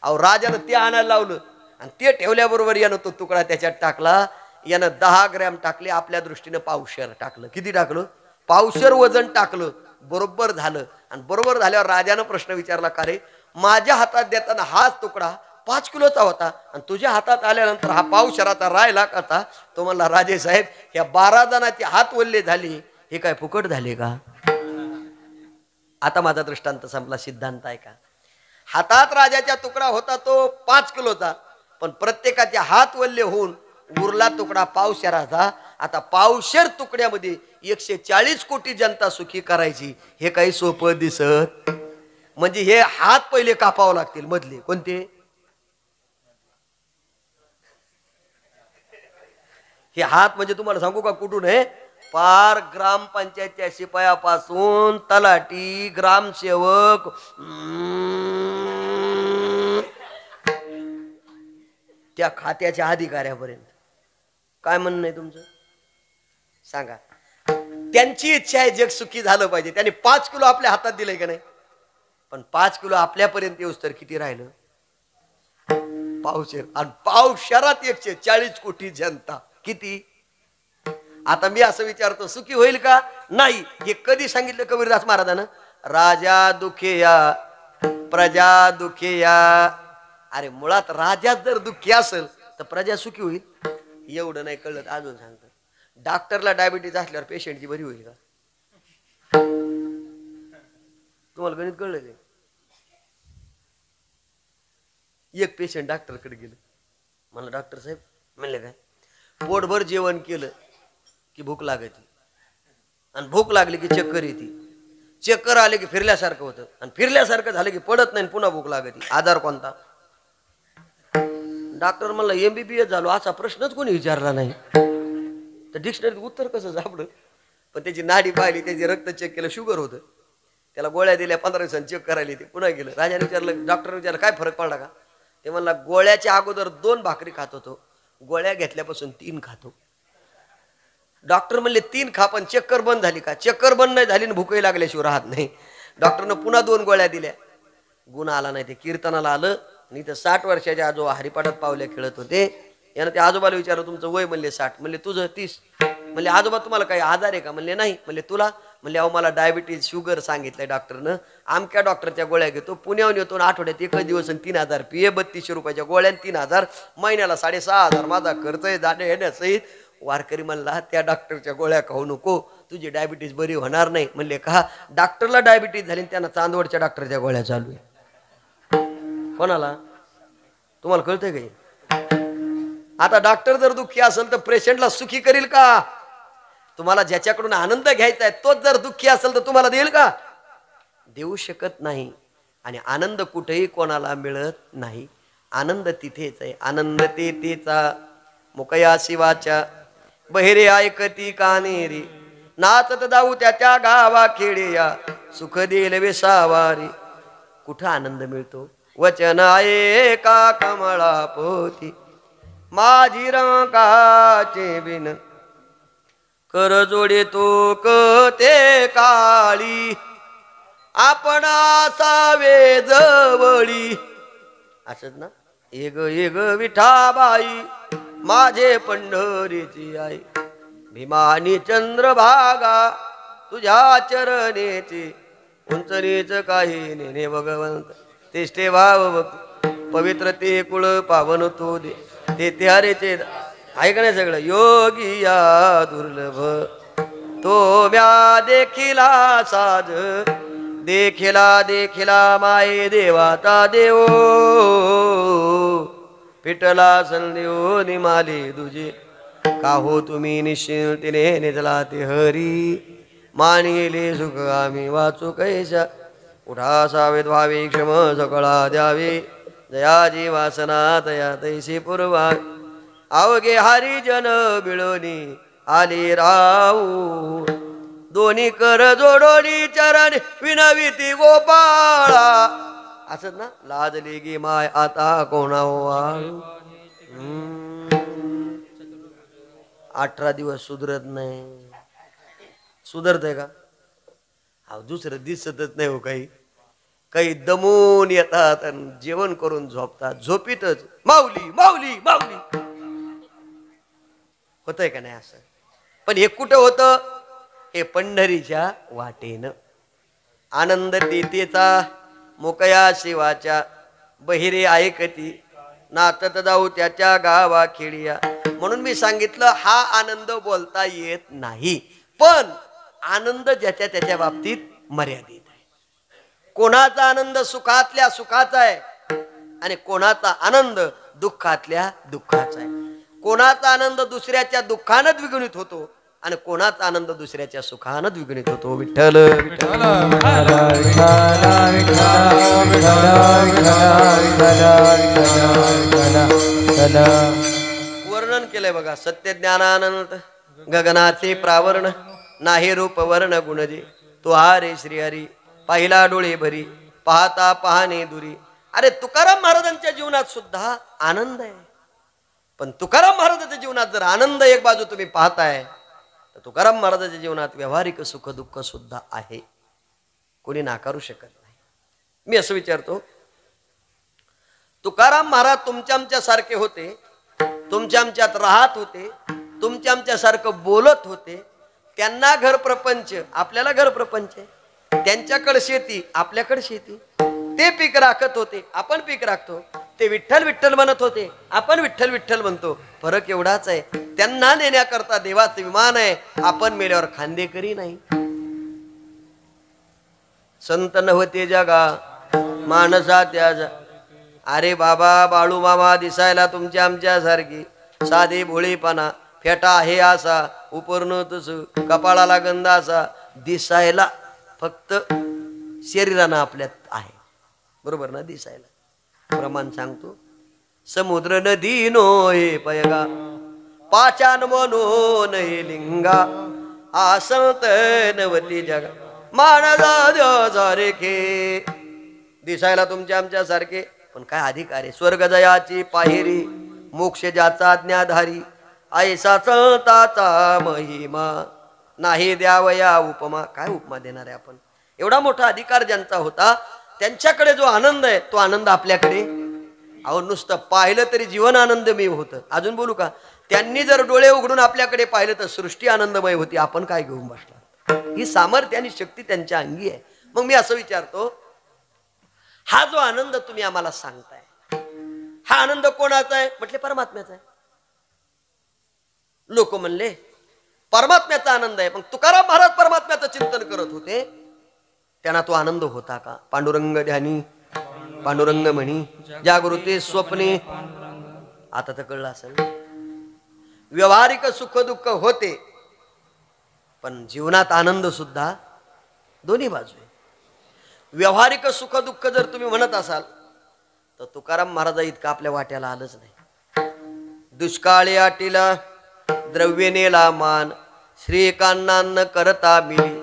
अहो राजानं ते आणायला लावलं आणि ते ठेवल्याबरोबर यानं तो तुकडा त्याच्यात टाकला. यानं 10 ग्रॅम टाकले, आपल्या दृष्टीनं पावशेर टाकलं. किती टाकलं? पावशेर वजन टाकलं. बरोबर झालं. आणि बरोबर झाल्यावर राजानं प्रश्न विचारला का रे माझ्या हातात देताना हाच तुकडा 5 किलोचा होता आणि तुझ्या हातात आल्यानंतर हा पावशेराचा राहिला कसा? तो म्हणला राजे साहेब या 12 जणांचे हात वल्ले झाले, हे काय फुकट झाले का? आता माझा दृष्टांत संपला. सिद्धांत आहे का? हातात राजाचा तुकडा होता तो 5 किलोचा, पण प्रत्येकाचे हात वल्ले होऊन उरला तुकडा पावशेराचा. आता पावशेर तुकड्यामध्ये 140 कोटी जनता सुखी करायची, हे काही सोपं दिसत? म्हणजे हे हात पहिले कापावं लागतील मधले. कोणते? हे हात म्हणजे तुम्हाला सांगू का कुठून आहे? पार ग्रामपंचायतच्या शिपायापासून तलाठी, ग्रामसेवक, त्या खात्याच्या अधिकाऱ्यापर्यंत. काय म्हणणं आहे तुमचं? सांगा. त्यांची इच्छा आहे जग सुखी झालं पाहिजे. त्यांनी 5 किलो आपल्या हातात दिलंय का नाही? पण 5 किलो आपल्यापर्यंत येऊस तर किती राहिलं? पावशेर. आणि पावशेरात 140 कोटी जनता. किती? आता मी असं विचारतो, सुखी होईल का? नाही. हे कधी सांगितलं कबीरदास महाराजांना? राजा दुखिया प्रजा दुखिया. अरे मुळात राजा जर दुःखी असेल तर प्रजा सुखी होईल. एवढं नाही कळलं तर अजून सांगतो. डॉक्टरला डायबिटीज असल्यावर पेशंटची बरी होईल का? तुम्हाला गणित कळलं ते? एक पेशंट डॉक्टरकडे गेलं. मला डॉक्टर साहेब म्हणले काय, पोटभर जेवण केलं की भूक लागते, आणि भूक लागली की चक्कर येते, चक्कर आले की फिरल्यासारखं होतं, आणि फिरल्यासारखं झालं की पडत नाही पुन्हा भूक लागते. आजार कोणता? डॉक्टर म्हणला MBBS झालो असा प्रश्नच कोणी विचारला नाही. तर डिक्शनरीत उत्तर कसं सापडलं? पण त्याची नाडी पाहिली, त्याचे रक्त चेक केलं, शुगर होतं. त्याला गोळ्या दिल्या, 15 दिवसांनी चेक करायला ते पुन्हा गेलं. राजाने विचारलं, डॉक्टर विचारलं काय फरक पडला का? ते म्हणला गोळ्याच्या अगोदर 2 भाकरी खात होतो, गोळ्या घेतल्यापासून 3 खातो. डॉक्टर म्हणले 3 खा, पण चक्कर बंद झाली का? चक्कर बंद नाही झाली आणि भूकही लागल्याशिवाय राहत नाही. डॉक्टरनं पुन्हा 2 गोळ्या दिल्या, गुण आला नाही. ते कीर्तनाला आलं आणि इथं 60 वर्षाचे आजोबा हरिपाठात पावल्या खेळत होते. यानं त्या आजोबाला विचारलं, तुमचं वय? म्हणले 60. म्हणले तुझं? 30. म्हणले आजोबा तुम्हाला काही आजार आहे का? म्हणले नाही. म्हणले तुला? म्हणले अहो मला डायबिटीज शुगर सांगितलंय डॉक्टरनं, आमक्या डॉक्टरच्या गोळ्या घेतो, पुण्याहून येतो, आठवड्यात 1 दिवस 3000 पिये, 3200 रुपयाच्या गोळ्या, 3000 महिन्याला 6500 माझा खर्च आहे जाण्या येण्यासहित. वारकरी म्हणला त्या डॉक्टरच्या गोळ्या खाऊ नको, तुझी डायबिटीज बरी होणार नाही. म्हणले का? डॉक्टरला डायबिटीज झाली, त्यांना चांदवडच्या डॉक्टरच्या गोळ्या चालू आहे. कोणाला? तुम्हाला कळतंय काही? आता डॉक्टर जर दुःखी असेल तर पेशंटला सुखी करील का? तुम्हाला ज्याच्याकडून आनंद घ्यायचा आहे तोच जर दुःखी असेल तर तुम्हाला देईल का? देऊ शकत नाही. आणि आनंद कुठेही कोणाला मिळत नाही. आनंद तिथेच आहे. आनंद तेचा मुकया शिवाच्या, बहिरे ऐकती कानेरी, नाचत जाऊ त्याच्या गावा खेड्या, सुख देल विसावारी. कुठं आनंद मिळतो? वचन आहे का कमळा पोती, माझी रंकाचे बिन कर जोडे तो कते काळी, आपण असावे जवळी. असंच ना? एग एग विठाबाई माझे पंढरीची आई, भीमानी चंद्रभागा तुझ्या चरणेची, उंच नीच काही नेने भगवंत तेष्टे भाव पवित्र ते कुळ पावन तो दे, ते त्यारेचे ऐक नाही सगळं. योगी या दुर्लभ तो म्या देखिला साज, देखिला देखिला माये देवाता देव, पिटला संदेव निमाले दुजे, का हो तुम्ही निश्चिंतीने निजला ते हरी, मानिले सुख आम्ही वाचू कैसा, उठा सावेद व्हावे क्षम सकळा द्यावे, जयाजी वासना तया तैसी पूर्वा, अवघे हरिजन बिळोनी आले राऊ, दोन्ही कर जोडोनी चरण विनविती गोपाळा. असंच ना? लाजली गी माय आता कोणा वाळू. 18 दिवस सुधरत नाही. सुधरतंय का? हा दुसरं दिसतच नाही हो. काही काही दमून येतात आणि जेवण करून झोपतात, झोपीतच माऊली माऊली माऊली होतंय का नाही असं? पण हे कुठं होतं? हे पंढरीच्या वाटेनं. आनंद तेचा मोकया शिवाच्या, बहिरे ऐकती नाचत जाऊ त्याच्या गावा खेडिया. म्हणून मी सांगितलं हा आनंद बोलता येत नाही, पण आनंद ज्याच्या त्याच्या बाबतीत मर्यादित आहे. कोणाचा आनंद सुखातल्या सुखाचा आहे आणि कोणाचा आनंद दुःखातल्या दुःखाचा आहे. कोणाचा आनंद दुसऱ्याच्या दुःखानं द्विगुणित होतो आणि कोणाचा आनंद दुसऱ्याच्या सुखानं द्विगुणित होतो. विठ्ठल विठ्ठल वर्णन केलं केलंय बघा. सत्य ज्ञानानंत गगनाचे प्रावरण, नाही रूप वर्ण गुणजे, तो रे श्रीहरी पाहिला डोळे भरी, पाहता पाहणे दुरी. अरे तुकाराम महाराजांच्या जीवनात सुद्धा आनंद आहे. पण तुकाराम महाराजांच्या जीवनात जर आनंद एक बाजू तुम्ही पाहताय, तर तुकाराम महाराजांच्या जीवनात व्यावहारिक सुख दुःख सुद्धा आहे. कोणी नाकारू शकत नाही. मी असं विचारतो, तुकाराम महाराज तुमच्या आमच्या सारखे होते, तुमच्या आमच्यात राहत होते, तुमच्या आमच्या सारखं बोलत होते. त्यांना घर प्रपंच, आपल्याला घर प्रपंच आहे. त्यांच्याकडे शेती, आपल्याकडे शेती. ते पीक राखत होते, आपण पीक राखतो. ते विठ्ठल विठ्ठल म्हणत होते, आपण विठ्ठल विठ्ठल म्हणतो. फरक एवढाच आहे, त्यांना नेण्याकरता देवाचं विमान आहे, आपण मेल्यावर खांदेकरी नाही. संत नव्हते जगा माणसा त्याजा. अरे बाबा बाळू मामा दिसायला तुमच्या आमच्या सारखी, साधे भोळेपणा, फेटा आहे असा, उपरनं तसं, कपाळाला गंध असा, दिसायला फक्त शरीरानं आपल्यात आहे. बरोबर ना? दिसायला प्रमाण सांगतो. समुद्र नदी नो हे पयगा, पाचान म्हणून हे लिंगा, आसंत नवती जगा मानजा रेखे. दिसायला तुमच्या आमच्या सारखे, पण काय अधिकार आहे? स्वर्ग जयाची पाहेरी, मोक्ष ज्याचा ज्ञाधारी, ऐसाच ताचा महिमा, नाही द्यावया उपमा. काय उपमा देणार आहे आपण? एवढा मोठा अधिकार ज्यांचा होता, त्यांच्याकडे जो आनंद आहे, तो आनंद आपल्याकडे. अहो नुसतं पाहिलं तरी जीवन आनंदमय होतं. अजून बोलू का? त्यांनी जर डोळे उघडून आपल्याकडे पाहिलं तर सृष्टी आनंदमय होती. आपण काय घेऊन बसला? ही सामर्थ्य आणि शक्ती त्यांच्या अंगी आहे. मग मी असं विचारतो, हा जो आनंद तुम्ही आम्हाला सांगताय, हा आनंद कोणाचा आहे? म्हटले परमात्म्याचा आहे. लोक म्हणले परमात्म्याचा आनंद आहे. मग तुकाराम महाराज परमात्म्याचं चिंतन करत होते, त्यांना तो आनंद होता का? पांडुरंग ध्यानी पांडुरंग म्हणी, जागृती स्वप्ने. आता तर कळलं असेल. व्यवहारिक सुख दुःख होते, पण जीवनात आनंद सुद्धा दोन्ही बाजू आहे. व्यवहारिक सुख दुःख जर तुम्ही म्हणत असाल, तर तुकाराम महाराज इतका आपल्या वाट्याला आलंच नाही. दुष्काळी आटीला द्रव्य नेला मान, श्रीकांनान्न करता मिली.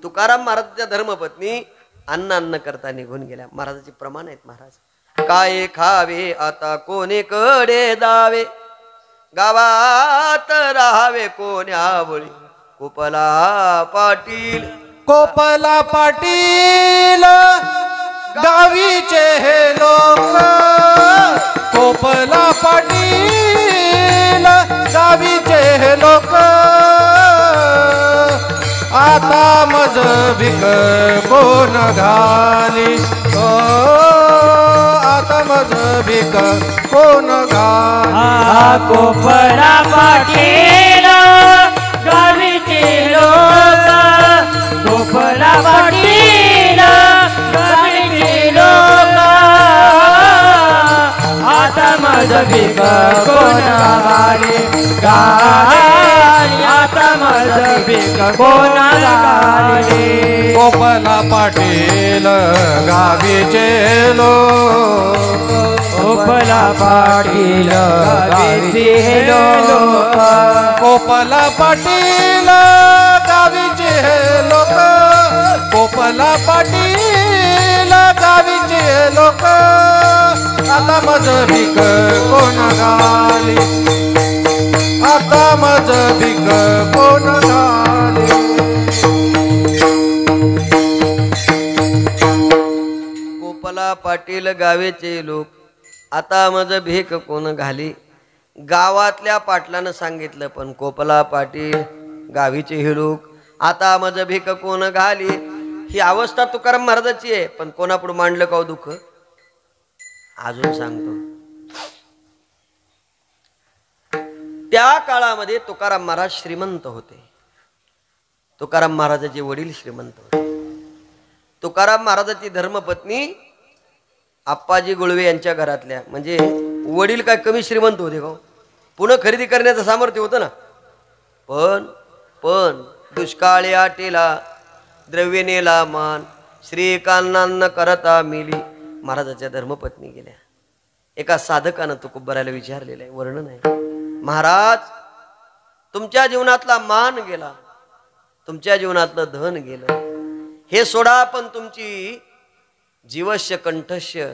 तुकाराम महाराजांच्या धर्मपत्नी अन्न अन्न करता निघून गेल्या. महाराजाचे प्रमाण आहेत. महाराज काय खावे आता कोणीकडे जावे, गावात राहावे कोण्यावळी. कोपला पाटील कोपला पाटील गावीचे हे लोक, कोपला पाटील गावीचे हे लोक. आता मज भिक कोण घाली, ओ आता मज भिक कोण घाली. कोपला पाटील गावीचे लोक, कोपला पाटील गावीचे लोक. आता मज भिक कोण घाली, आता मज भिक कोण घाली. कोपला पाटील गावीचे लोक, कोपला पाटील गावीचे लोक. कोपला पाटील गावीचे लोक, कोपला पाटील गावीचे लोक. आता मज भिक कोण घाली, आता मज भिक कोण घाली. कोपला पाटील गावेचे लोक, आता मज भिक कोण घाली. गावातल्या पाटलानं सांगितलं, पण कोपला पाटील गावीचे हे लोक, आता मज भिक कोण घाली. ही अवस्था तुकाराम महाराजाची आहे, पण कोणापुढे मांडलं का दुःख? अजून सांगतो. त्या काळामध्ये तुकाराम महाराज श्रीमंत होते. तुकाराम महाराजाचे वडील श्रीमंत होते. तुकाराम महाराजाची धर्मपत्नी आप्पाजी गुळवे यांच्या घरातल्या. म्हणजे वडील काय कमी श्रीमंत होते का? पुन्हा खरेदी करण्याचं सामर्थ्य होतं ना. पण दुष्काळी आटेला द्रव्य नेला मान, श्रीकांनान्न करता मिली. महाराजाच्या धर्मपत्नी गेल्या. एका साधकानं तुकोबरायला विचारलेलं आहे, वर्णन आहे. महाराज तुमच्या जीवनातला मान गेला, तुमच्या जीवनातलं धन गेलं हे सोडा, पण तुमची जीवश्य कंठस्य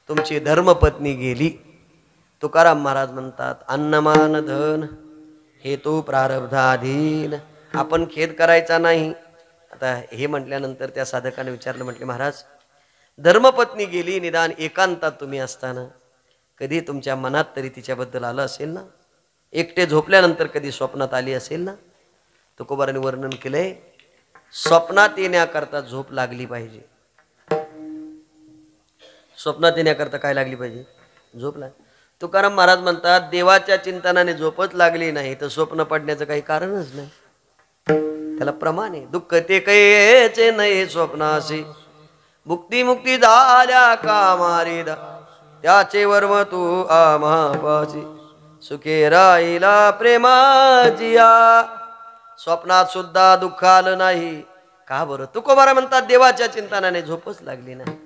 तुमची धर्मपत्नी गेली. तुकाराम महाराज म्हणतात अन्नमान धन हे तो प्रारब्धाधीन. आपण खेद करायचा नाही. आता हे म्हटल्यानंतर त्या साधकाने विचारलं, म्हटले महाराज धर्मपत्नी गेली, निदान एकांतात तुम्ही असताना कधी तुमच्या मनात तरी तिच्याबद्दल आलं असेल ना? एकटे झोपल्यानंतर कधी स्वप्नात आली असेल ना? तुकोबाराने वर्णन केलंय, स्वप्नात येण्याकरता झोप लागली पाहिजे. स्वप्नात येण्याकरता काय लागली पाहिजे? झोप लाग. तुकाराम महाराज म्हणतात देवाच्या चिंतनाने झोपच लागली नाही तर स्वप्न पडण्याचं काही कारणच नाही. त्याला प्रमाण आहे. दुःख ते कैचे नाही स्वप्नाशी, भुक्ती मुक्ती झाल्या कामारी त्याचे वर्म तू आम्हापाशी, सुखे राहिला प्रेमाजिया. स्वप्नात सुद्धा दुःख आलं नाही का बरं? तुकोबारा म्हणतात देवाच्या चिंतनाने झोपच लागली नाही.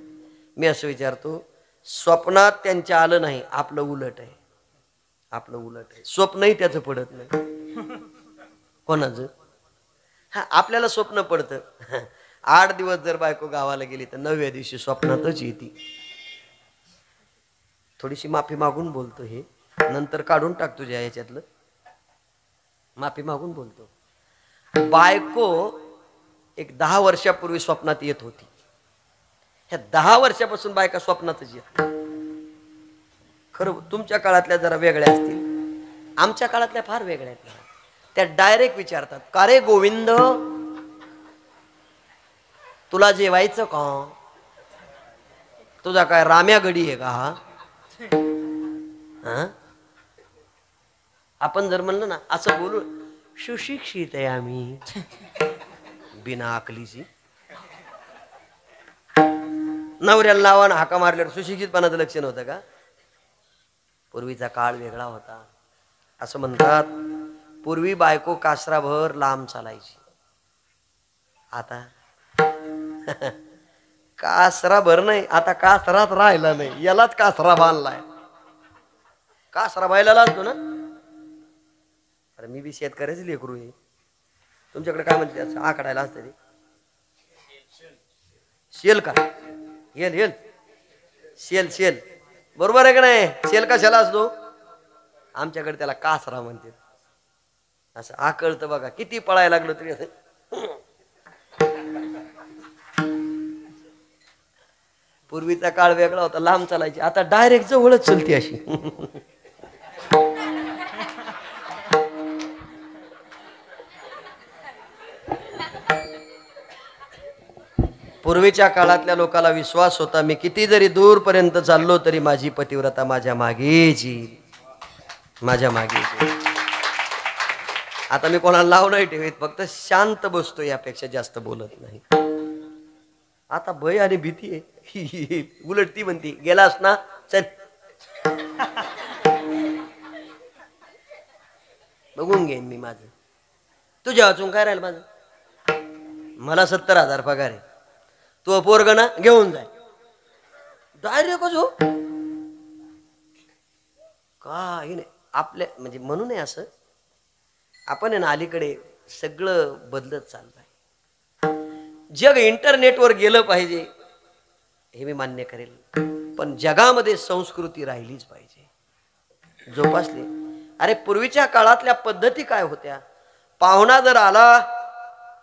मी असं विचारतो, स्वप्नात त्यांच्या आलं नाही, आपलं उलट आहे. आपलं उलट आहे. स्वप्नही त्याचं पडत नाही. कोणाचं? हा, आपल्याला स्वप्न पडतं. 8 दिवस जर बायको गावाला गेली तर 9व्या दिवशी स्वप्नातच येते. थोडीशी माफी मागून बोलतो, हे नंतर काढून टाक तुझ्या याच्यातलं. माफी मागून बोलतो. बायको एक 10 वर्षापूर्वी स्वप्नात येत होती. ह्या 10 वर्षापासून बायका स्वप्नातच येत. खरं तुमच्या काळातल्या जरा वेगळ्या असतील, आमच्या काळातल्या फार वेगळ्या आहेत. त्या डायरेक्ट विचारतात, का रे गोविंद तुला जेवायचं का? तुझा काय राम्या गडी आहे का हा? आपण जर म्हणलं ना असं बोलू, सुशिक्षित आहे आम्ही, बिना अकलीची. नवऱ्याला नावानं हाका मारल्यावर सुशिक्षितपणाचं लक्षण होतं का? पूर्वीचा काळ वेगळा होता. असं म्हणतात पूर्वी बायको कासराभर लांब चालायची. आता कासराभर नाही, आता कासरात राहिला नाही, यालाच कासरा बांधलाय. कासरा बायला असतो ना. अरे मी बी शेतकऱ्याच लेकरू आहे. तुमच्याकडे काय म्हणते असं आकडायला असतं ते? शेल का? येल येल शेल शेल बरोबर आहे का नाही? शेल कशाला असतो? आमच्याकडे त्याला कासरा म्हणते. असं आकळतं बघा, किती पळायला लागलो तरी असं. पूर्वीचा काळ वेगळा होता, लांब चालायची. आता डायरेक्ट जवळच चलती अशी. पूर्वीच्या काळातल्या लोकांना विश्वास होता, मी किती जरी दूर पर्यंत चाललो तरी माझी पतिव्रता माझ्या मागेच येईल, माझ्या मागेच येईल. आता मी कोणाला लाव नाही ठेवीत, फक्त शांत बसतो, यापेक्षा जास्त बोलत नाही. आता भय आणि भीती आहे. उलट ती म्हणती गेलास ना चल. बघून घेईन मी माझं. तुझ्या वाचून काय राहील माझं? मला 70,000 पगार आहे. तू पोरग ना घेऊन जाय डायरेक्ट हो. काही नाही आपल्या म्हणजे म्हणून आहे असं. आपण आहे ना अलीकडे सगळं बदलत चाललंय. जग इंटरनेटवर गेलं पाहिजे हे मी मान्य करेल, पण जगामध्ये संस्कृती राहिलीच पाहिजे, जोपासली. अरे पूर्वीच्या काळातल्या पद्धती काय होत्या? पाहुणा जर आला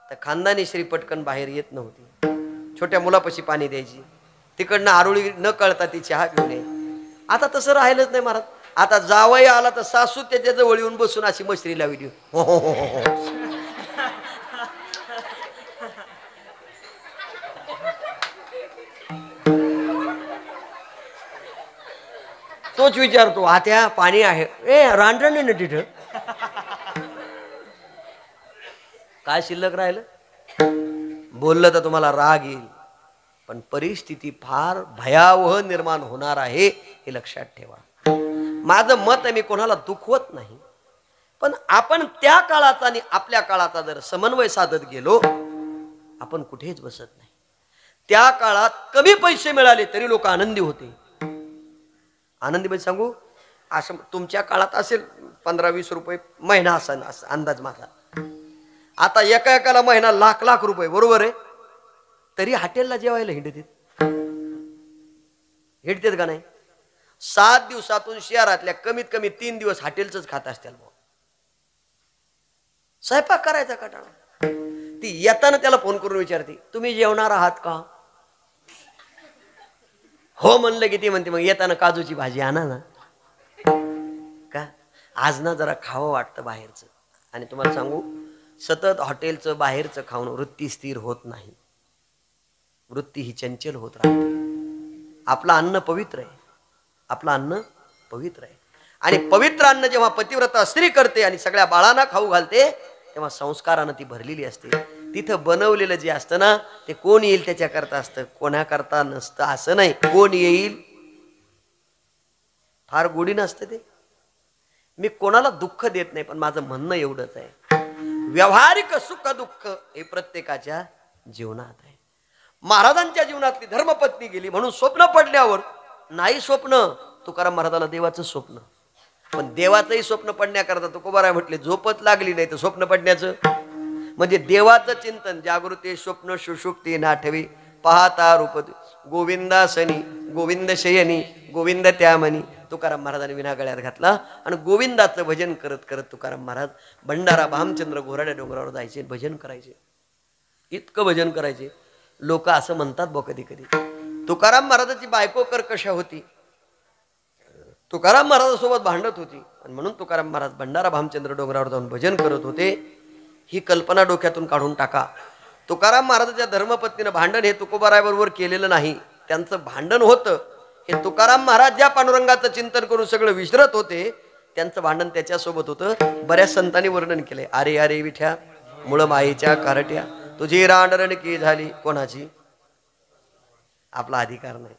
तर खानदानी श्री पटकन बाहेर येत नव्हती. छोट्या मुलापाशी पाणी द्यायची, तिकडनं आरुळी न कळता ती चहा घेऊन यायची. आता तसं राहिलंच नाही महाराज. आता जावई आला तर सासू त्याच्या जवळ येऊन बसून अशी मशरी लावली. तोच विचारतो, आत्या पाणी आहे? ए रांडण आहे ना तिथं. काय शिल्लक राहिलं? बोललं तर तुम्हाला राग येईल, पण परिस्थिती फार भयावह निर्माण होणार आहे हे लक्षात ठेवा. माझं मत आहे, मी कोणाला दुखवत नाही, पण आपण त्या काळाचा आणि आपल्या काळाचा जर समन्वय साधत गेलो आपण कुठेच बसत नाही. त्या काळात कमी पैसे मिळाले तरी लोक आनंदी होते. आनंदी म्हणजे सांगू, असं तुमच्या काळात असेल 15-20 रुपये महिना असा अंदाज माझा. आता एका एकाला महिना लाख लाख रुपये, बरोबर आहे. तरी हॉटेलला जेवायला हिंडतेत का नाही? 7 दिवसातून शहरातल्या कमीत कमी 3 दिवस हॉटेलच खात असतील. स्वयंपाक करायचा कटाळा. ती येताना त्याला फोन करून विचारते, तुम्ही जेवणार आहात का? हो म्हणलं की ती म्हणते, मग येताना काजूची भाजी आणा ना. का आज ना जरा खावं वाटतं बाहेरचं. आणि तुम्हाला सांगू, सतत हॉटेलचं बाहेरचं खाऊन वृत्ती स्थिर होत नाही. वृत्ती ही चंचल होत राहते. आपलं अन्न पवित्र आहे, आपलं अन्न पवित्र आहे. आणि पवित्र अन्न जेव्हा पतिव्रता स्त्री करते आणि सगळ्या बाळांना खाऊ घालते, तेव्हा संस्कारानं ती भरलेली असते. तिथं बनवलेलं जे असतं ना, ते कोण येईल त्याच्याकरता असतं, कोणाकरता नसतं. असं नाही कोण येईल फार गोडी नसतं ते. मी कोणाला दुःख देत नाही, पण माझं म्हणणं एवढंच आहे, व्यावहारिक सुख दुःख हे प्रत्येकाच्या जीवनात आहे. महाराजांच्या जीवनातली धर्मपत्नी गेली म्हणून स्वप्न पडल्यावर नाही, स्वप्न तुकाराम महाराजाला देवाचं स्वप्न. पण देवाचंही स्वप्न पडण्याकरता तुकोबाराय म्हटले, झोपत लागली नाही तर स्वप्न पडण्याचं. म्हणजे देवाचं चिंतन, जागृती स्वप्न सुषुप्ती नाठवी पाहता रूप गोविंदासनी गोविंद शयनी गोविंद त्यामनी. तुकाराम महाराजांनी विना गळ्यात घातला आणि गोविंदाचं भजन करत करत तुकाराम महाराज भंडारा भामचंद्र घोराड्या डोंगरावर जायचे, भजन करायचे. इतकं भजन करायचे. लोक असं म्हणतात बो कधी कधी, तुकाराम महाराजांची बायको कर्कशा होती, तुकाराम महाराजांसोबत भांडत होती आणि म्हणून तुकाराम महाराज भंडारा भामचंद्र डोंगरावर जाऊन भजन करत होते. ही कल्पना डोक्यातून काढून टाका. तुकाराम महाराजांच्या धर्मपत्नीनं भांडण हे तुकोबारायबरोबर केलेलं नाही. त्यांचं भांडण होतं हे तुकाराम महाराज ज्या पांडुरंगाचं चिंतन करून सगळं विसरत होते, त्यांचं भांडण त्याच्यासोबत होतं. बऱ्याच संतांनी वर्णन केले, अरे अरे विठ्या मुळ माईच्या कारट्या, तुझी रांडरण की झाली कोणाची, आपला अधिकार नाही.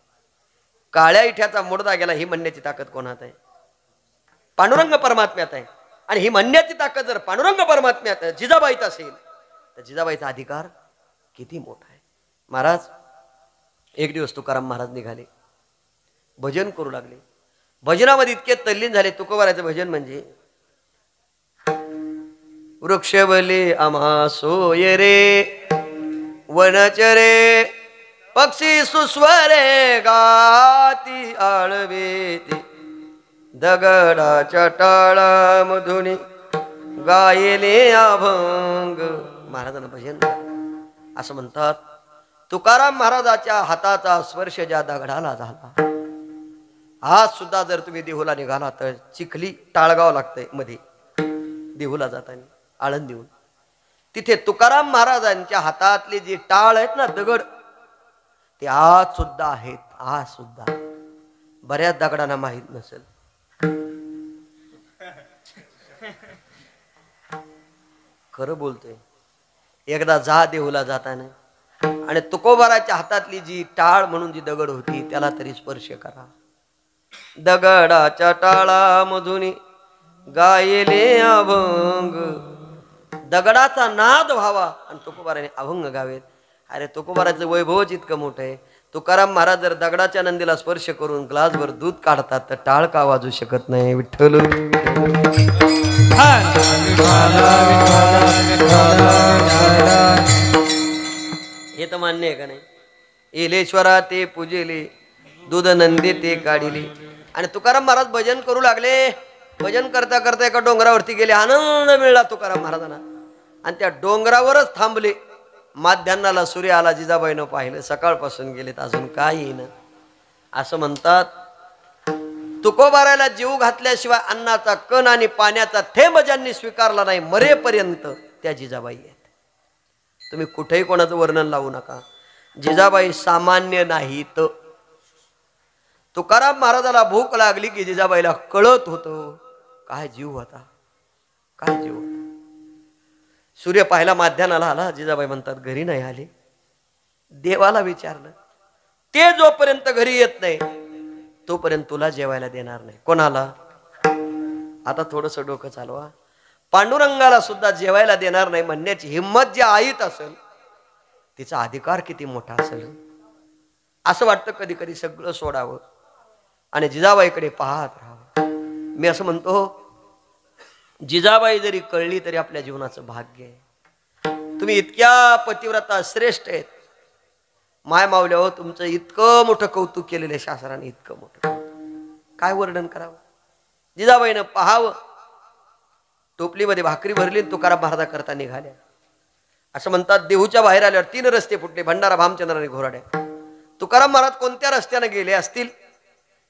काळ्या इठ्याचा मुडदा गेला ही म्हणण्याची ताकद कोणात आहे? पांडुरंग परमात्म्यात आहे. आणि ही म्हणण्याची ताकद जर पांडुरंग परमात्म्यात जिजाबाईत असेल तर जिजाबाईचा अधिकार किती मोठा आहे. महाराज एक दिवस तुकाराम महाराज निघाले, भजन करू लागले. भजनामध्ये इतके तल्लीन झाले. तुकोबारायचं भजन म्हणजे वृक्षबले आम्हा सोय रे वनचरे पक्षी सुस्वरे गाती आळवेती दगडाच्या टाळामधुनी गायले अभंग. महाराजांना भजन असं म्हणतात. तुकाराम महाराजाच्या हाताचा स्पर्श ज्या दगडाला झाला, आज सुद्धा जर तुम्ही देहूला निघाला तर चिखली टाळगाव लागतंय मध्ये देहूला जाताना आळंदीहून, तिथे तुकाराम महाराजांच्या हातातले जे टाळ आहेत ना दगड, ते आज सुद्धा आहेत. आज सुद्धा बऱ्याच दगडांना माहित नसेल. खरं बोलतोय. एकदा जा देहूला जाताना आणि तुकोबाराच्या हातातली जी टाळ म्हणून जी दगड होती त्याला तरी स्पर्श करा. दगडाच्या टाळामधून गायले अभंग. दगडाचा नाद व्हावा आणि तुकोबाराने अभंग गावेत. अरे तुकोबाराचं वैभवच इतकं मोठं आहे. तुकाराम महाराज जर दगडाच्या नंदीला स्पर्श करून ग्लासभर दूध काढतात तर टाळ का वाजू शकत नाही? विठ्ठल हे तर मान्य आहे का नाही? इलेश्वरा ते पूजेले दूध नंदी ते काढिले. आणि तुकाराम महाराज भजन करू लागले. भजन करता करता एका डोंगरावरती गेले. आनंद मिळाला तुकाराम महाराजांना आणि त्या डोंगरावरच थांबले. माध्यान्नाला सूर्य आला, जिजाबाईनं पाहिलं, सकाळपासून गेलेत अजून काय येईन. असं म्हणतात तुकोबारायला जीव घातल्याशिवाय अन्नाचा कण आणि पाण्याचा थेंब ज्यांनी स्वीकारला नाही मरेपर्यंत त्या जिजाबाई आहेत. तुम्ही कुठेही कोणाचं वर्णन लावू नका. जिजाबाई सामान्य नाहीत. तुकाराम महाराजाला भूक लागली की जिजाबाईला कळत होतं काय जीव होता, काय जीव होता. सूर्य पाहायला माध्यान्नाला आला. जिजाबाई म्हणतात घरी नाही आले. देवाला विचारलं, ते जोपर्यंत घरी येत नाही तोपर्यंत तुला जेवायला देणार नाही. कोणाला? आता थोडस डोकं चालवा. पांडुरंगाला सुद्धा जेवायला देणार नाही म्हणण्याची हिंमत जी आईत असेल तिचा अधिकार किती मोठा असेल. असं वाटतं कधी कधी सगळं सोडावं आणि जिजाबाईकडे पाहत राहावं. मी असं म्हणतो, जिजाबाई जरी कळली तरी आपल्या जीवनाचं भाग्य आहे. तुम्ही इतक्या पतिव्रता श्रेष्ठ आहेत. माय मावल्या हो, तुमचं इतकं मोठं कौतुक केलेलं आहे शास्त्राने, इतकं मोठं काय वर्णन करावं. जिजाबाईनं पाहावं, टोपलीमध्ये भाकरी भरली, तुकाराम महाराजा करता निघाल्या. असं म्हणतात, देहूच्या बाहेर आल्यावर 3 रस्ते फुटले, भंडारा, भामचंद्र आणि घोराड्या. तुकाराम महाराज कोणत्या रस्त्याने गेले असतील?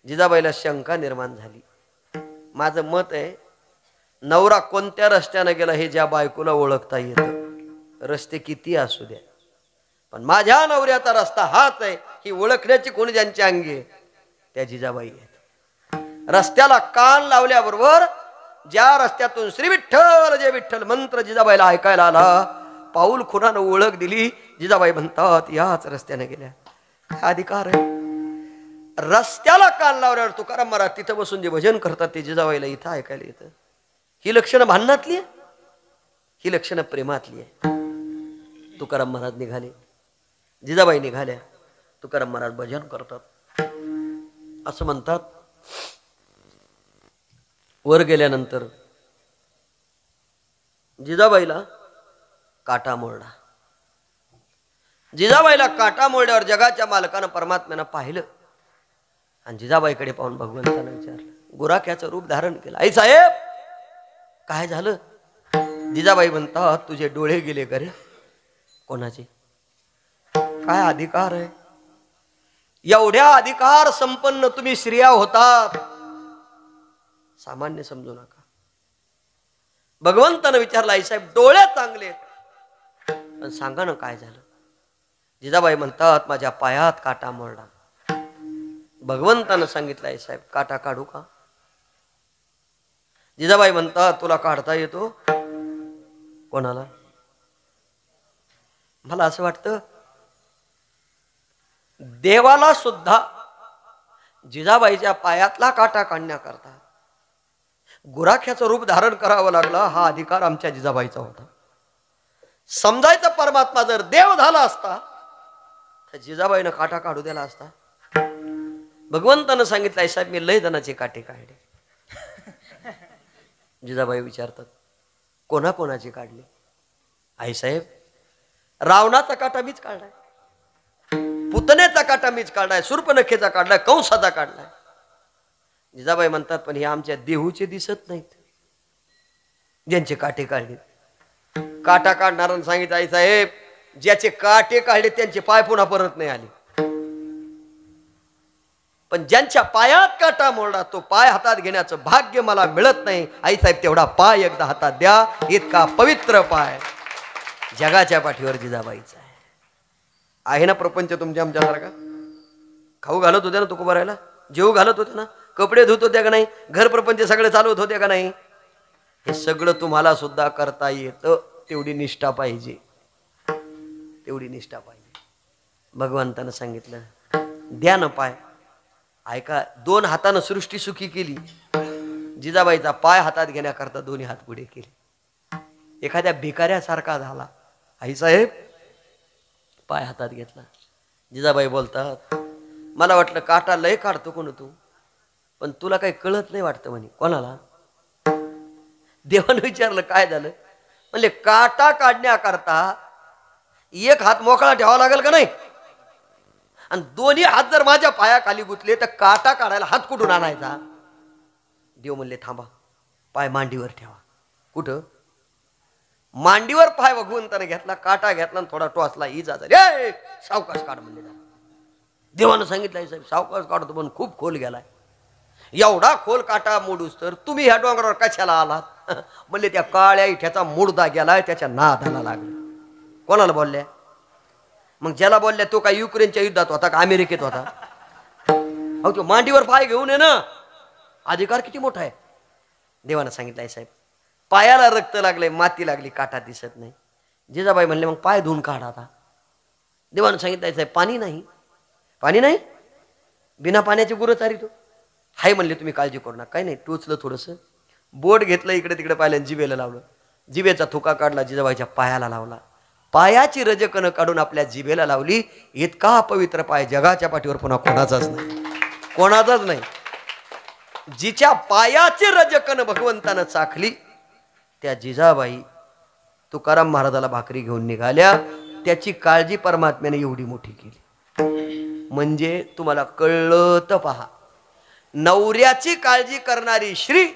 जिजाबाईला शंका निर्माण झाली. माझं मत आहे, नवरा कोणत्या रस्त्याने गेला हे ज्या बायकोला ओळखता येतं, रस्ते किती असू द्या, पण माझ्या नवऱ्याचा रस्ता हाच आहे ही ओळखण्याची कोणी ज्यांची अंगी आहे त्या जिजाबाई आहेत. रस्त्याला कान लावल्याबरोबर ज्या रस्त्यातून श्री विठ्ठल जय विठ्ठल मंत्र जिजाबाईला ऐकायला आला, पाऊल खुणानं ओळख दिली. जिजाबाई म्हणतात, याच रस्त्याने गेल्या. काय अधिकार आहे? रस्त्याला कान लावल्यावर तुकाराम महाराज तिथं बसून जे भजन करतात ते जिजाबाईला इथं ऐकायला येतं. ही लक्षणं भांडणातली आहे, ही लक्षणं प्रेमातली आहे. तुकाराम महाराज निघाले, जिजाबाई निघाल्या, तुकाराम महाराज भजन करतात. असं म्हणतात, वर गेल्यानंतर जिजाबाईला काटा मोडला. जिजाबाईला काटा मोडल्यावर जगाच्या मालकानं परमात्म्यानं पाहिलं आणि जिजाबाईकडे पाहून भगवंतानं विचारलं, गुराख्याचं रूप धारण केलं. आई साहेब काय झालं? जिजाबाई म्हणतात, तुझे डोळे गेले का रे? कोणाचे? काय अधिकार आहे? एवढ्या अधिकार संपन्न तुम्ही स्त्रिया होतात, सामान्य समजू नका. भगवंतानं विचारलं, आई साहेब डोळे चांगले पण सांगा ना काय झालं? जिजाबाई म्हणतात, माझ्या पायात काटा मोडला. भगवंतानं सांगितलं, आई साहेब काटा काढू का? जिजाबाई म्हणतात, तुला काढता येतो? कोणाला? मला असं वाटतं देवाला सुद्धा जिजाबाईच्या पायातला काटा काढण्याकरता गुराख्याचं रूप धारण करावं लागलं. हा अधिकार आमच्या जिजाबाईचा होता. समजायचं परमात्मा जर देव झाला असता तर जिजाबाईनं काटा काढू दिला असता. भगवंतानं सांगितलं, साहेब मी लय जणाचे काटे काढले. जिजाबाई विचारतात, कोणाकोणाचे काढले? आई साहेब रावणाचा काटा मीच काढलाय, पुतण्याचा काटा मीच काढलाय, शूर्पणखेचा काढलाय, कंसाचा काढलाय. जिजाबाई म्हणतात, पण हे आमच्या देहूचे दिसत नाहीत ज्यांचे काटे काढले. काटा काढणाऱ्यानं सांगितलं, आई साहेब ज्याचे काटे काढले त्यांचे पाय पुन्हा परत नाही आले, पण ज्यांच्या पायात काटा मोडला तो पाय हातात घेण्याचं भाग्य मला मिळत नाही. आई साहेब तेवढा पाय एकदा हातात द्या. इतका पवित्र पाय जगाच्या पाठीवर जिजाबाईचा आहे ना. प्रपंच तुमच्या आमच्यासारखा खाऊ घालत होत्या ना, तुको भरायला जेव घालत होते ना, कपडे धुत होत्या का नाही, घर प्रपंच सगळे चालवत होते का नाही? हे सगळं तुम्हाला सुद्धा करता येतं. तेवढी निष्ठा पाहिजे, तेवढी निष्ठा पाहिजे. भगवंतानं सांगितलं, द्या ना पाय. ऐका, 2 हातानं सृष्टी सुखी केली. जिजाबाईचा पाय हातात घेण्याकरता 2 हात पुढे केले. एखाद्या भिकाऱ्यासारखा झाला. आई साहेब पाय हातात घेतला. जिजाबाई बोलतात, मला वाटलं काटा लय काढतो कोण तू, पण तुला काही कळत नाही वाटतं म्हणे. कोणाला? देवानं विचारलं, काय झालं? म्हणले, काटा काढण्याकरता 1 हात मोकळा ठेवावा लागेल का नाही, आणि 2 हात जर माझ्या पायाखाली गुतले तर काटा काढायला हात कुठून आणायचा? देव म्हणले, थांबा, पाय मांडीवर ठेवा. कुठं? मांडीवर पाय भगवंताने घेतला, काटा घेतला आणि थोडा टोचला. इजा झाली. सावकाश काढ म्हणले. देवानं सांगितलं, साहेब सावकाश काढतो, पण खूप खोल गेलाय. एवढा खोल काटा मोडूस तर तुम्ही ह्या डोंगरावर कशाला आलात? म्हणले, त्या काळ्या इठ्याचा मुडदा गेलाय, त्याच्या नादाला लागला. कोणाला बोलल्या? मग ज्याला बोलल्या तो काय युक्रेनच्या युद्धात होता का अमेरिकेत होता? अहो तो मांडीवर पाय घेऊन ये ना, अधिकार किती मोठा आहे. देवानं सांगितलंय, साहेब पायाला रक्त लागलंय, माती लागली, काटा दिसत नाही. जिजाबाई म्हणले, मग पाय धुवून काढा आता. देवानं सांगितलंय, साहेब पाणी नाही, पाणी नाही, बिना पाण्याची गुरं चारितो. हाय म्हणले, तुम्ही काळजी करू नका. काही नाही, टोचलं थोडंसं, बोट घेतलं, इकडे तिकडे पाहिलं, जिभेला लावलं, जिभेचा थुका काढला, जिजाबाईच्या पायाला लावला. पायाची रजकणं काढून आपल्या जिभेला लावली. इतका पवित्र पाय जगाच्या पाठीवर पुन्हा कोणाचाच नाही, कोणाचाच नाही. जिच्या पायाची रजकण भगवंतानं चाखली त्या जिजाबाई तुकाराम महाराजाला भाकरी घेऊन निघाल्या. त्याची काळजी परमात्म्याने एवढी मोठी केली. म्हणजे तुम्हाला कळलं तर पहा, नवऱ्याची काळजी करणारी श्री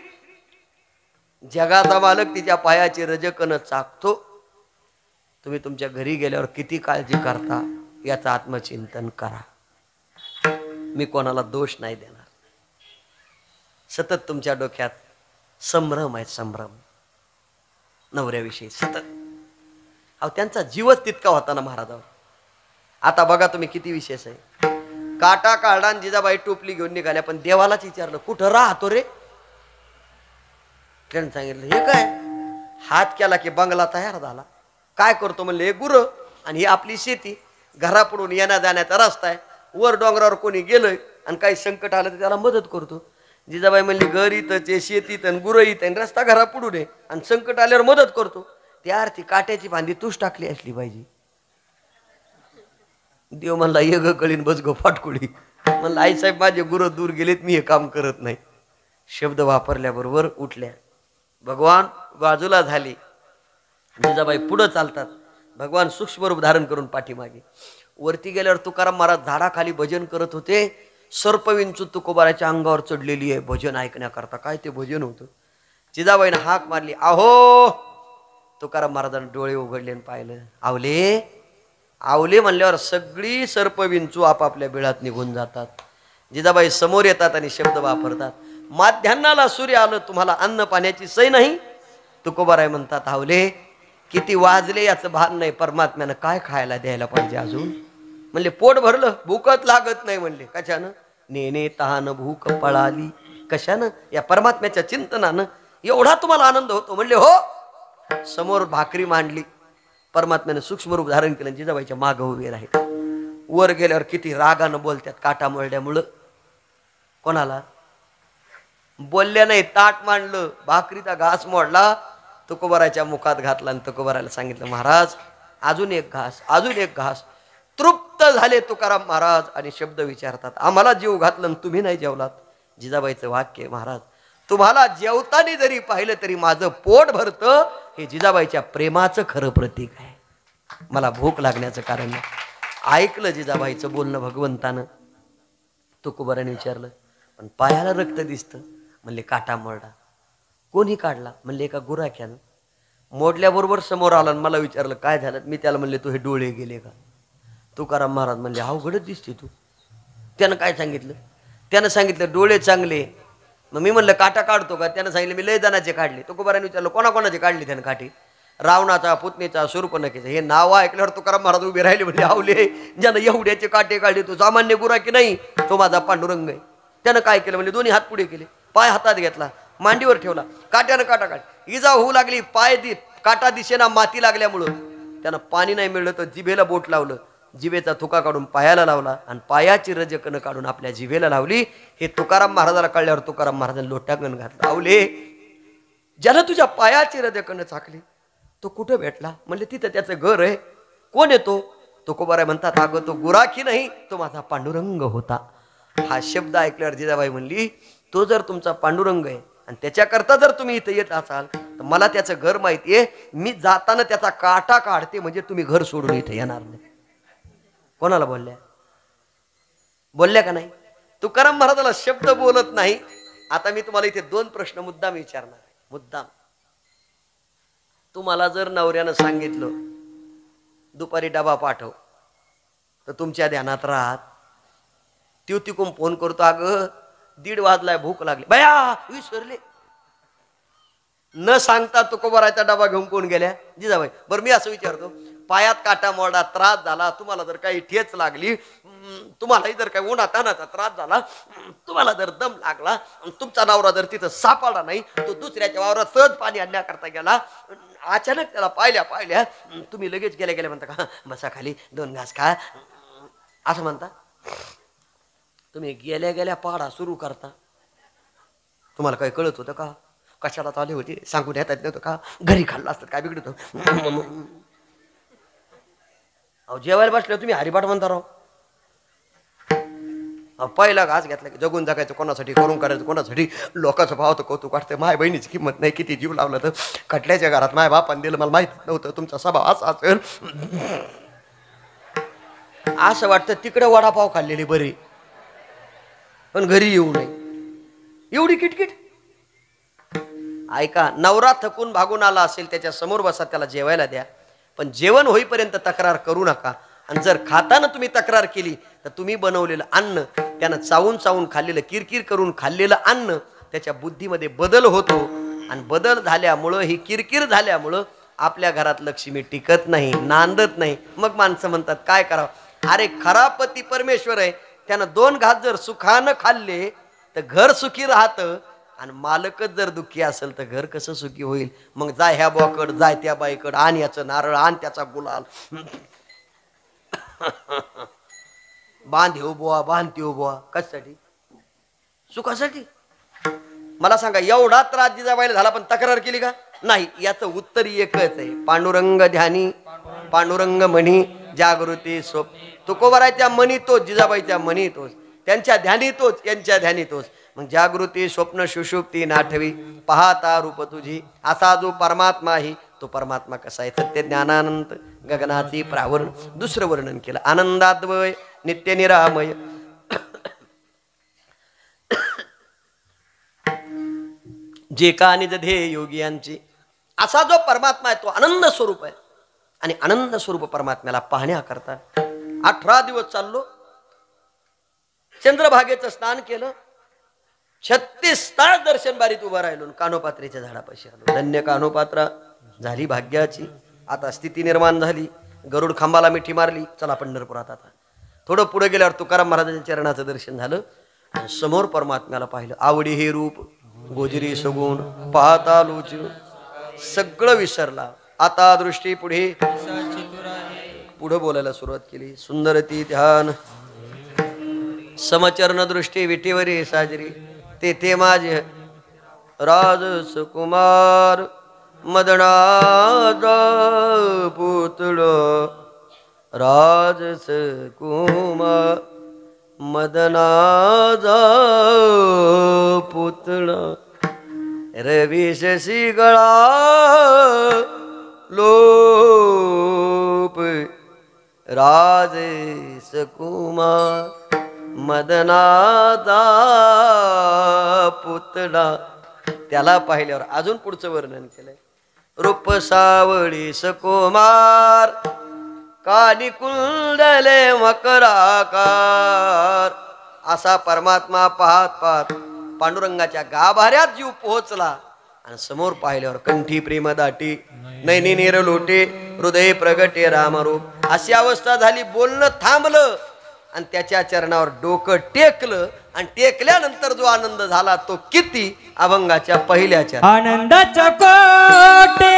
जगाचा मालक तिच्या पायाची रजकण चाखतो. तुम्ही तुमच्या घरी गेल्यावर किती काळजी करता याचं आत्मचिंतन करा. मी कोणाला दोष नाही देणार. सतत तुमच्या डोक्यात संभ्रम आहे, संभ्रम नवऱ्याविषयी सतत. अहो त्यांचा जीवच तितका होता ना महाराजावर. आता बघा तुम्ही किती विशेष आहे. काटा काढला आणि जिजाबाई टोपली घेऊन निघाल्या, पण देवालाच विचारलं कुठं राहतो रे. त्यानं सांगितलं हे काय. हात केला की बंगला तयार झाला. काय करतो म्हणले हे गुरं आणि ही आपली शेती. घरापुढून येण्या जाण्याचा रस्ता आहे. वर डोंगरावर कोणी गेलंय आणि काही संकट आलं तर त्याला मदत करतो. जिजाबाई म्हणली घर इथंच आहे, शेतीत आणि गुरं इथं आणि रस्ता घरापुढून आहे आणि संकट आल्यावर मदत करतो. त्या अर्थी काट्याची फांदी तूच टाकली असली पाहिजे. देव म्हणला ये ग कळीन बस ग फाटकुळी. म्हणलं आईसाहेब माझे गुरं दूर गेलेत, मी हे काम करत नाही. शब्द वापरल्याबरोबर उठल्या. भगवान बाजूला झाले. जिजाबाई पुढं चालतात. भगवान सूक्ष्म रूप धारण करून पाठीमागे. वरती गेल्यावर तुकाराम महाराज झाडाखाली भजन करत होते. सर्पविंचू तुकोबाराच्या अंगावर चढलेली आहे भजन ऐकण्याकरता. काय ते भजन होतं. जिजाबाईनं हाक मारली आहो. तुकाराम महाराजांनी डोळे उघडले आणि पाहिलं. आवले आवले म्हणल्यावर सगळी सर्पविंचू आपापल्या बिळात निघून जातात. जिजाबाई समोर येतात आणि शब्द वापरतात. माध्यान्नाला सूर्य आलं, तुम्हाला अन्न पाण्याची सोय नाही. तुकोबाराय म्हणतात आवले किती वाजले याचं भान नाही. परमात्म्यानं काय खायला द्यायला पाहिजे अजून. म्हणले पोट भरलं, भूकच लागत नाही. म्हणले कशानं. नेने तहान भूक पळाली. कशानं. या परमात्म्याच्या चिंतनानं एवढा तुम्हाला आनंद होतो. म्हणले हो. समोर भाकरी मांडली. परमात्म्यानं सूक्ष्म रूप धारण केलं. जिजाबाईच्या मागं उभे राहिले. वर गेल्यावर किती रागानं बोलतात काटा मोरड्यामुळं. कोणाला बोलल्या नाही. ताट मांडलं, भाकरीचा घास मोडला, तुकोबाराच्या मुखात घातला आणि तुकोबाराला सांगितलं महाराज अजून एक घास, अजून एक घास. तृप्त झाले तुकाराम महाराज आणि शब्द विचारतात आम्हाला जीव घातलं तुम्ही नाही जेवलात. जिजाबाईचं वाक्य महाराज तुम्हाला जेवताना जरी पाहिलं तरी माझं पोट भरतं. हे जिजाबाईच्या प्रेमाचं खरं प्रतीक आहे. मला भूक लागण्याचं कारण नाही. ऐकलं जिजाबाईचं बोलणं भगवंतानं. तुकोबाराने विचारलं पण पायाला रक्त दिसतं. म्हणले काटा मोडला. कोणी काढला. म्हणले एका गुराख्यानं. मोडल्याबरोबर समोर आला आणि मला विचारलं काय झालं. मी त्याला म्हणले तू हे डोळे गेले का. तुकाराम महाराज म्हणले अवघडच दिसते तू. त्यानं काय सांगितलं. त्यानं सांगितलं डोळे चांगले. मग मी म्हणलं काटा काढतो का. त्यानं सांगितलं मी लय जणांचे काढले. तुकोबाराने विचारलं कोणाकोणाचे काढले त्यानं काठी. रावणाचा, पुतणीचा, शूर्पणखेचा. हे नाव ऐकल्यावर तुकाराम महाराज उभे राहिले. म्हणजे आवले ज्यानं एवढ्याचे काटे काढले तो सामान्य गुराखी नाही, तो माझा पांडुरंग आहे. त्यानं काय केलं. म्हणजे दोन्ही हात पुढे केले, पाय हातात घेतला, मांडीवर ठेवला, काट्यानं काटा काढ. इजा होऊ लागली. पाय काटा दिशेना माती लागल्यामुळं त्यानं पाणी नाही मिळलं तर जिभेला बोट लावलं. जिभेचा थुका काढून पायाला लावला आणि पायाची रजकणं काढून आपल्या जिभेला लावली. हे तुकाराम महाराजाला कळल्यावर तुकाराम महाराजांनी लोटांगण घातलं. आवले ज्यानं तुझ्या पायाची रजकणं चाकली तो कुठं भेटला. म्हणजे तिथं त्याचं घर आहे. कोण येतो. तुकोबाराय म्हणतात अगं तो गुराखी नाही, तो माझा पांडुरंग होता. हा शब्द ऐकल्यावर जिजाबाई म्हणली तो जर तुमचा पांडुरंग आहे आणि त्याच्याकरता जर तुम्ही इथं येत असाल तर मला त्याचं घर माहितीये. मी जाताना त्याचा काटा काढते म्हणजे तुम्ही घर सोडून इथं येणार नाही. कोणाला बोलल्या. बोलल्या का नाही. तुकाराम महाराजाला शब्द बोलत नाही. आता मी तुम्हाला इथे दोन प्रश्न मुद्दाम विचारणार आहे. मुद्दाम. तुम्हाला जर नवऱ्यानं सांगितलं दुपारी डबा पाठव तर तुमच्या ध्यानात राहत. त्यो तिकून फोन करतो अगं 1:30 वाजलाय भूक लागली. बया विसरले. न सांगता तुकोबाराचा डबा घेऊन कोण गेल्या. जिजाबाई. बरं मी असं विचारतो पायात काटा मोडा, त्रास झाला, तुम्हाला जर काही ठेच लागली, तुम्हालाही जर काही उन्हातानाचा त्रास झाला, तुम्हाला जर दम लागला, तुमचा नवरा जर तिथं सापडला नाही, तो दुसऱ्याच्या वावरात सहज पाणी आणण्याकरता गेला, अचानक त्याला पाहिल्या तुम्ही लगेच गेल्या म्हणता का बसा खाली 2 घास खा असं म्हणता. तुम्ही गेल्या पाडा सुरू करता. तुम्हाला काही कळत होतं का. कशाला आले होते सांगून येतात नव्हतं का. घरी खाल्लं असतात काय बिघडत. अहो जेवायला बसले तुम्ही हरिपाठ म्हणता राव. पहिला घास घेतला की जगून जगायचं कोणासाठी, करून करायचं कोणासाठी, लोकांचं भाव तर कौतुक वाटतं. माय बहिणीची किंमत नाही, किती जीव लावला तर. कटल्याच्या घरात माय बापान दिलं, मला माहित नव्हतं तुमचा स्वभाव असा असेल. असं वाटतं तिकडे वडापाव खाल्लेली बरी, पण घरी येऊ नये, एवढी किटकिट. ऐका, नवरा थकून भागून आला असेल, त्याच्या समोर बसा, त्याला जेवायला द्या, पण जेवण होईपर्यंत तक्रार करू नका. आणि जर खाताना तुम्ही तक्रार केली तर तुम्ही बनवलेलं अन्न, त्यानं चावून चावून खाल्लेलं, किरकिर करून खाल्लेलं अन्न, त्याच्या बुद्धीमध्ये बदल होतो. आणि बदल झाल्यामुळं, ही किरकिर झाल्यामुळं आपल्या घरात लक्ष्मी टिकत नाही, नांदत नाही. मग माणसं म्हणतात काय करावं? अरे खरा पती परमेश्वर आहे, त्यानं 2 घास जर सुखानं खाल्ले तर घर सुखी राहतं. आणि मालकच जर दुःखी असेल तर घर कसं सुखी होईल? मग जाय ह्या बुवाकड, जाय त्या बाईकड, आण याचं नारळ, आण त्याचा गुलाल, बांध हो बुवा, बांधते हो बुवा. कशासाठी? सुखासाठी. मला सांगा, एवढा त्रास जिजाबाईला झाला पण तक्रार केली का? नाही. याचं उत्तर एकच आहे, पांडुरंग ध्यानी पांडुरंग म्हणी जागृती सोप. तुकोबरायच्या मनी तोच, जिजाबाईच्या मनी तोच, त्यांच्या ध्यानी तोच, यांच्या ध्यानी तोच. मग जागृती स्वप्न सुषुप्ती नाठवी, पाहता रूप तुझी, असा जो परमात्मा ही, तो परमात्मा कसा आहे? सत्य ज्ञानानंत गगनाची प्रावरण. दुसरं वर्णन केलं, आनंदाद्वय नित्य निरामय. जे का निज ध्येय योगी यांची, असा जो परमात्मा आहे तो आनंद स्वरूप आहे. आणि आनंद स्वरूप परमात्म्याला पाहण्याकरता 18 दिवस चाललो, चंद्रभागेचं स्नान केलं, 36 तास दर्शन बारीत उभा राहिलो, कानोपात्रीच्या झाडापाशी आलो. धन्य कानोपात्रा झाली भाग्याची. आता स्थिती निर्माण झाली, गरुड खांबाला मिठी मारली, चला पंढरपुरात. आता थोडं पुढे गेल्यावर तुकाराम महाराजांच्या चरणाचं दर्शन झालं. आणि समोर परमात्म्याला पाहिलं. आवडी हे रूप गोजरी सगुण, पाहता लोच सगळं विसरला. आता दृष्टी पुढे, पुढे बोलायला सुरुवात केली. सुंदर ती ध्यान समचरण दृष्टी विटीवरी साजरी, तेथे माझे राजस कुमार मदनाचा पुतळ, राजस कुमार मदनाचा पुतळ, रवी शशी गळा लोप, राजस कुमार मदनाचा पुतळा. त्याला पाहिल्यावर अजून पुढचं वर्णन केलंय. रूप सावळी सकुमार, कानी कुंडले मकराकार. असा परमात्मा पाहत पाहत पांडुरंगाच्या गाभाऱ्यात जीव पोहोचला. आणि समोर पाहिल्यावर कंठी प्रेम दाटी, नैनी नीर लोटे, हृदय प्रगटे रामरूप. अशी अवस्था झाली. बोलणं थांबलं आणि त्याच्या चरणावर डोकं टेकलं. आणि टेकल्यानंतर जो आनंद झाला तो किती, अभंगाच्या पहिल्या चरण. आनंदाच्या कोटे,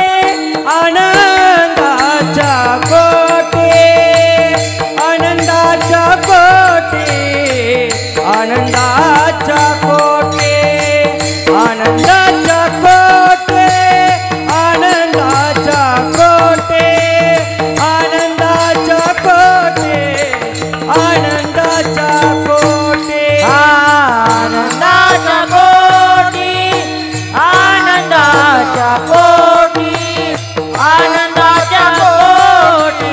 आनंदाच्या कोटे, आनंदाच्या कोटे, आनंदाच्या कोटे, आनंदाच्या कोटे, आनंदाच्या कोटे, आनंदाच्या कोटे, आनंदाच्या कोटे, आनंदाच्या कोटी, आनंदाच्या कोटी, आनंदाच्या कोटी,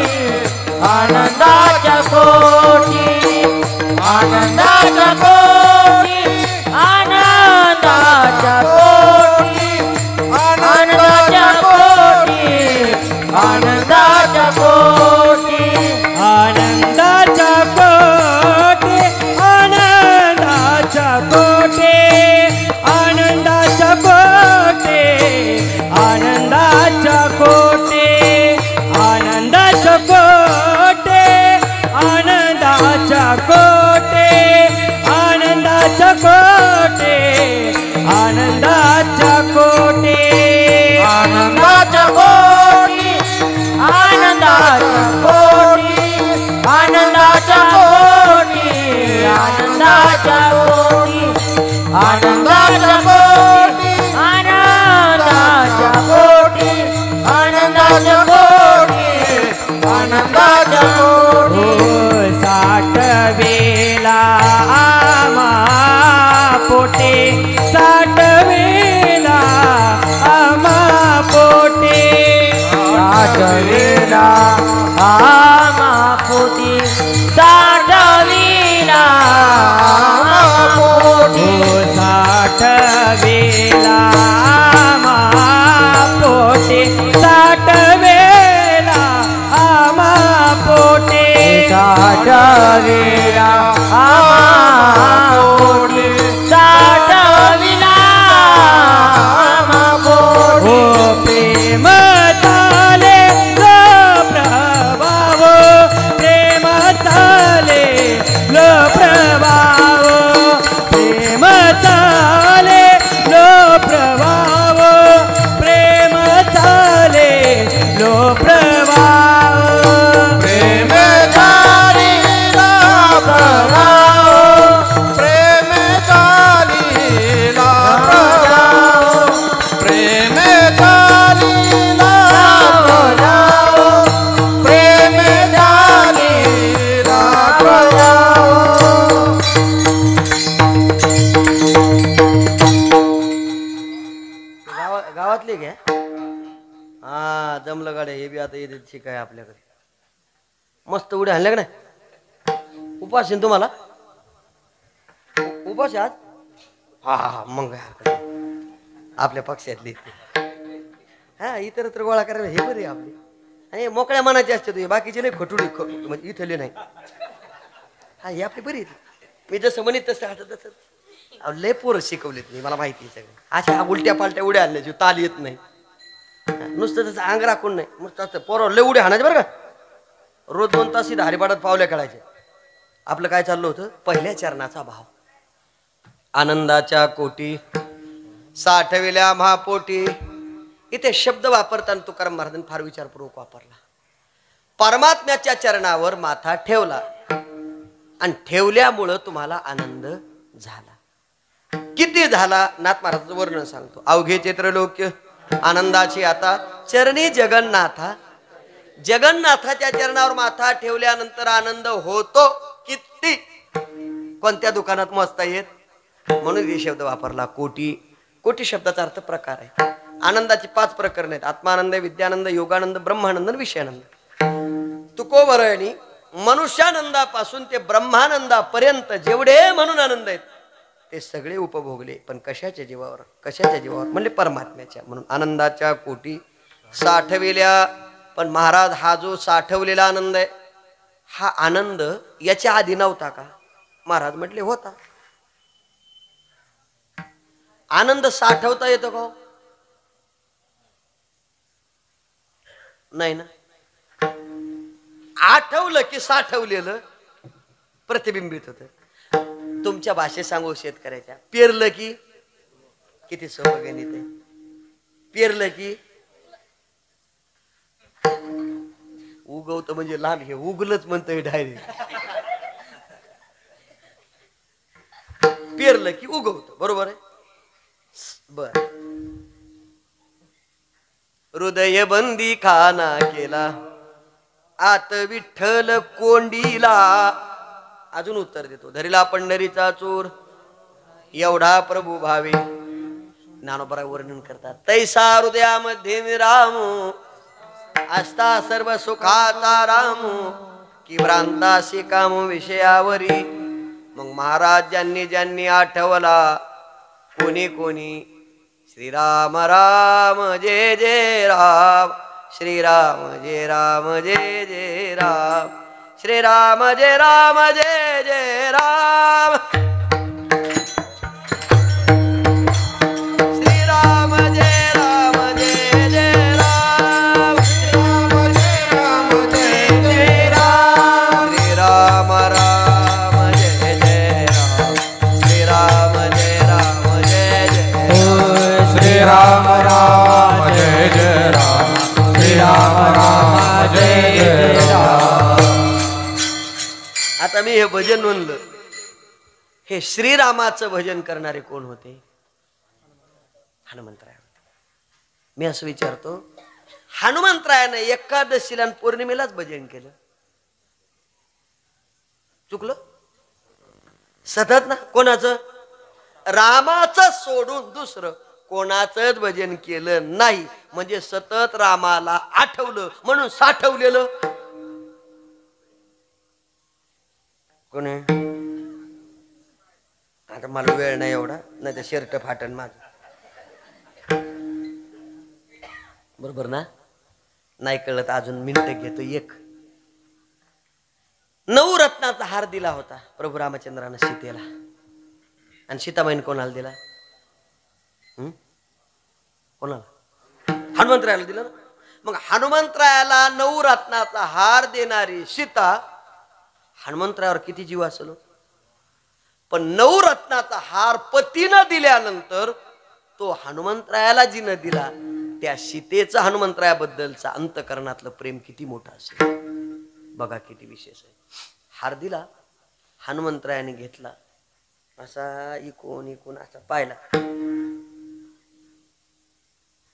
गावातले घ्या. हा जमलं गाड्या, हे बी आता येते शिकाय आपल्याकडे. मस्त उड्या आणल्या का नाही? उपास आहे ना तुम्हाला? उपास आहे आज? हा हा मग काय हरकत नाही. आपल्या पक्षातली हा इतर तर गोळा करायला हे बरे आपले. आणि मोकळ्या मनाचे असते तुझे, बाकीचे नाही खटुडे म्हणजे इथले नाही. हा हे आपली बरी आहेत. मी जसं म्हणित तसं आता तसं लय पोरं शिकवलेत मी, मला माहिती आहे सगळं. अशा उलट्या पालट्या उड्या आणल्याची ताल येत नाही. नुसतं तसं अंग राखून नाही, नुसतं पोरं लय उड्या हाणायचे बरं का. रोज 2 तास इथं हरिपाठात पावल्या काढायचे. आपलं काय चाललं होतं? पहिल्या चरणाचा भाव. आनंदाच्या कोटी साठविल्या महापोटी. इथे शब्द वापरताना तुकाराम महाराजांनी फार विचारपूर्वक वापरला. परमात्म्याच्या चरणावर माथा ठेवला आणि ठेवल्यामुळं तुम्हाला आनंद झाला. किती झाला? नाथ महाराजांचं वर्णन सांगतो. अवघे चित्रलोक्य आनंदाची आता चरणी जगन्नाथा. जगन्नाथाच्या चरणावर माथा ठेवल्यानंतर आनंद होतो किती. कोणत्या दुकानात मोजता येत. म्हणून हे शब्द वापरला. कोटी. कोटी शब्दाचा अर्थ प्रकार आहे. आनंदाची 5 प्रकरण आहेत. आत्मानंद, विद्यानंद, योगानंद, ब्रह्मानंद, विषयानंद. तुकोबरायणी मनुष्यानंदापासून ते ब्रह्मानंदापर्यंत जेवढे म्हणून आनंद आहेत ते सगळे उपभोगले. पण कशाच्या जीवावर? कशाच्या जीवावर म्हणजे परमात्म्याच्या. म्हणून आनंदाच्या कोटी साठविल्या. पण महाराज हा जो साठवलेला आनंद आहे, हा आनंद याच्या आधी नव्हता का? महाराज म्हटले होता. आनंद साठवता येतो का? नाही ना. आठवलं की साठवलेलं प्रतिबिंबित होत. तुमच्या भाषेत सांगू शेतकऱ्याच्या, पेरलं की किती सोपं गणित आहे. पेरलं की उगवतं म्हणजे लांब, हे उगलच म्हणतोय डायरेक्ट. पेरलं की उगवतं, बरोबर आहे. बर. हृदय बंदी खाना केला आत विठ्ठल कोंडीला. अजून उत्तर देतो. धरीला पंढरीचा चोर एवढा प्रभू भावे. ज्ञानोबा वर्णन करतात. तैसा हृदयामध्ये विराम असता सर्व सुखाचा राम की भ्रांतासी काम विषयावरी. मग महाराज ज्यांनी ज्यांनी आठवला कोणी कोणी श्रीराम राम जय जय राम, श्रीराम जय राम जय जय राम, श्रीराम जय राम जय जय राम, श्रीराम जय राम जय जय राम, श्रीराम जय राम जय जय राम, श्रीराम राम जय जय राम, श्रीराम जय राम जय जय राम, श्रीराम राम जय जय राम, श्रीराम राम जय जय राम. आता मी हे भजन म्हणलं, हे श्रीरामाचं भजन करणारे कोण होते? हनुमंतराय होते. मी असं विचारतो, हनुमंतरायाने एकादशीला आणि पौर्णिमेलाच भजन केलं, चुकलं? सतत ना. कोणाचं? रामाचं सोडून दुसरं कोणाचंच भजन केलं नाही. म्हणजे सतत रामाला आठवलं म्हणून साठवलेलं कोण आहे? आता मला वेळ नाही एवढा, नाही तर शर्ट फाटन माझं, बरोबर ना? नाही कळलं तर अजून मिनिट घेतो. एक 9 रत्नाचा हार दिला होता प्रभू रामचंद्रानं सीतेला, आणि सीताबाईन कोणाला दिला? कोणाला? हनुमंतरायाला दिला ना. मग हनुमंतरायाला 9 रत्नाचा हार देणारी सीता हनुमंतरायावर किती जीव असेल. पण 9 रत्नाचा हार पतीनं दिल्यानंतर तो हनुमंतरायाला जिनं दिला, त्या सीतेचा हनुमंतरायाबद्दलचा अंतकरणातलं प्रेम किती मोठं असेल. बघा किती विशेष आहे. हार दिला, हनुमंतरायाने घेतला, असा इकून इकून असा पाहिला,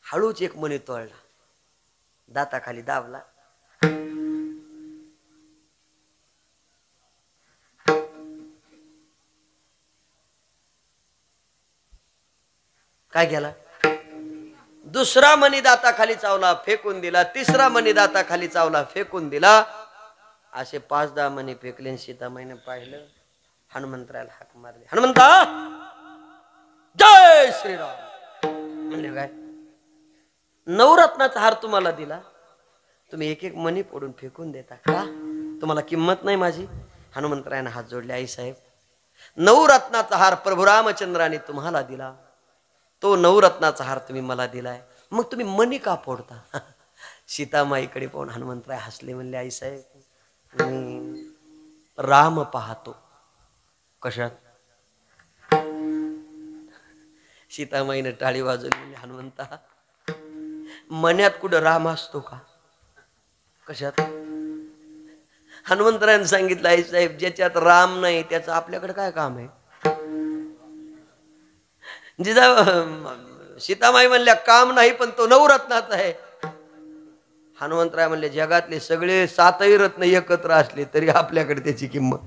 हळूच एक मणी तोडला, दाताखाली दाबला, काय केला? दुसरा मणी दाताखाली चावला फेकून दिला, तिसरा मणी दाताखाली चावला फेकून दिला. असे 5-10 मणी फेकले. सीतामाईने पाहिलं, हनुमंतरायाला हाक मारली, हनुमंता जय श्रीराम. म्हणले काय? नवरत्नाचा हार तुम्हाला दिला, तुम्ही एक एक मणी पडून फेकून देता का? तुम्हाला किंमत नाही माझी? हनुमंतरायाने हात जोडले, आई साहेब नवरत्नाचा हार प्रभू रामचंद्राने तुम्हाला दिला, तो नवरत्नाचा हार तुम्ही मला दिलाय, मग तुम्ही मणी का फोडता? सीतामाईकडे पाहून हनुमंतराय हसले, म्हणले आई साहेब मी राम पाहतो. कशात? सीतामाईने टाळी वाजवली, म्हणजे हनुमंता मण्यात कुठं राम असतो का? कशात? हनुमंतरायाने सांगितलं, आई साहेब ज्याच्यात राम नाही त्याचं आपल्याकडे काय काम आहे? सीतामाई म्हणल्या काम नाही पण तो नवरत्नाचा आहे. हनुमंतराय म्हणले जगातले सगळे 7ही रत्न एकत्र असले तरी आपल्याकडे त्याची किंमत.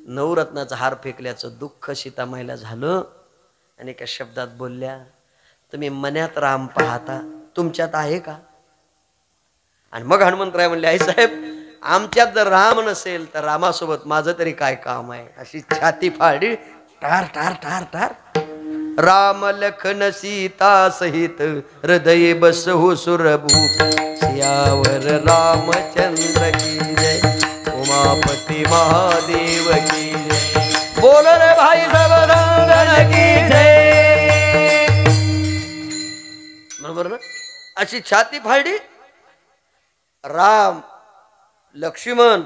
नवरत्नाचा हार फेकल्याचं दुःख सीतामाईला झालं आणि एका शब्दात बोलल्या, तुम्ही मन्यात राम पाहता, तुमच्यात आहे का? आणि मग हनुमंतराय म्हणले, आई साहेब आमच्यात जर राम नसेल तर रामासोबत माझं तरी काय काम आहे? अशी छाती फाडी टार टार टार टार. राम लखन सीता सहित हृदय बसहु सुरभूप, सियावर रामचंद्र की जय, उमापति महादेव की जय. बोल रे भाई सबरांगण की जय. बरोबर ना? अशी छाती फाडी. राम, लक्ष्मण,